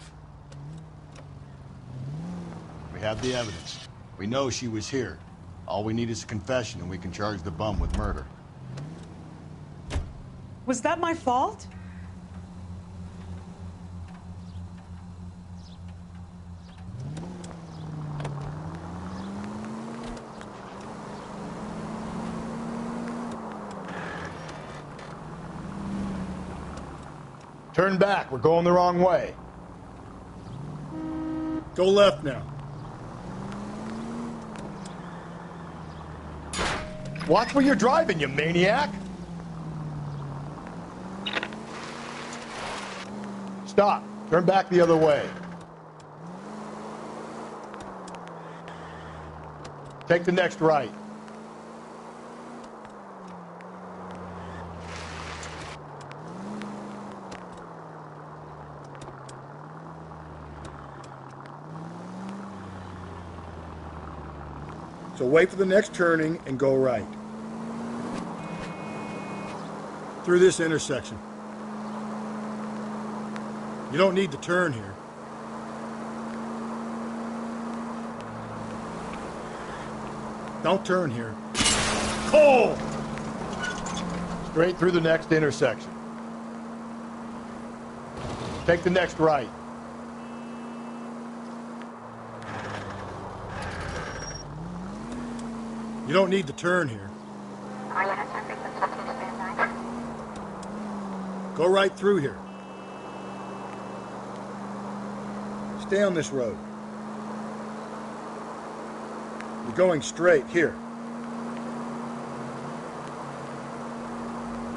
We have the evidence. We know she was here. All we need is a confession, and we can charge the bum with murder. Was that my fault? Turn back. We're going the wrong way. Go left now. Watch where you're driving, you maniac! Stop. Turn back the other way. Take the next right. So wait for the next turning and go right. Through this intersection. You don't need to turn here. Don't turn here. Cole! Straight through the next intersection. Take the next right. You don't need to turn here. Go right through here. Stay on this road. You're going straight here.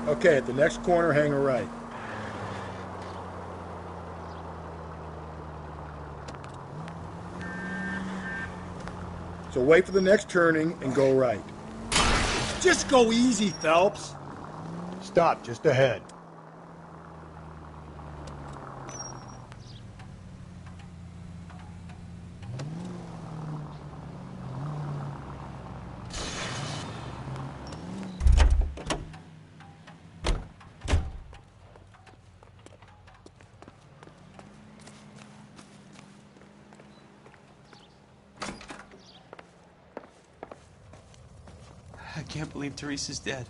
Okay, at the next corner, hang a right. So wait for the next turning and go right. Just go easy, Phelps. Stop just ahead. I can't believe Teresa's dead.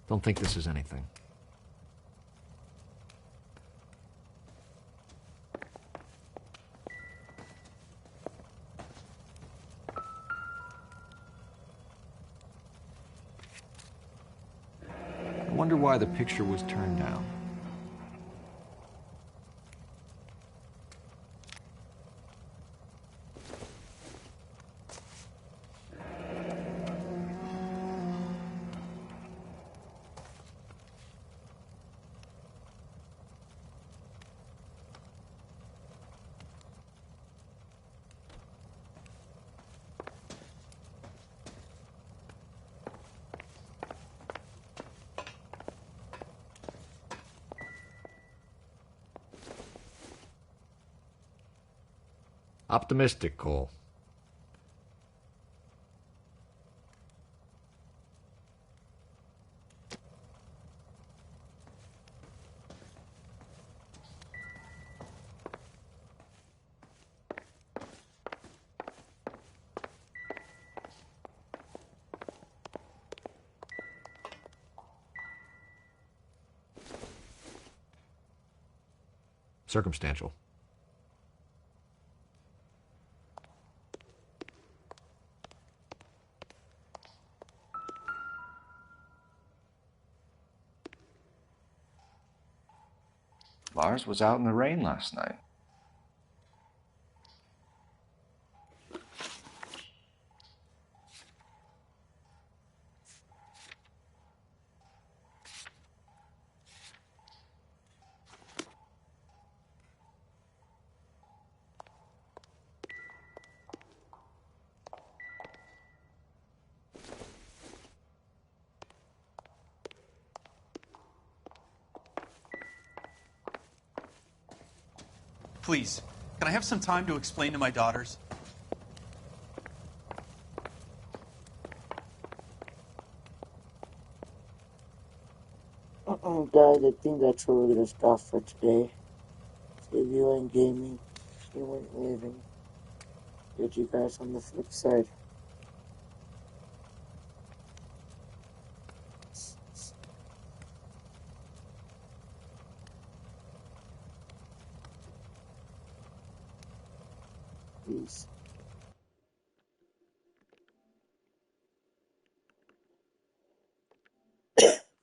Don't think this is anything. I wonder why the picture was turned down. Optimistic, Cole. circumstantial. Lars was out in the rain last night. Please, can I have some time to explain to my daughters? Guys, I think that's where we're gonna stop for today. Reviewing gaming, human living. Get you guys on the flip side. Peace.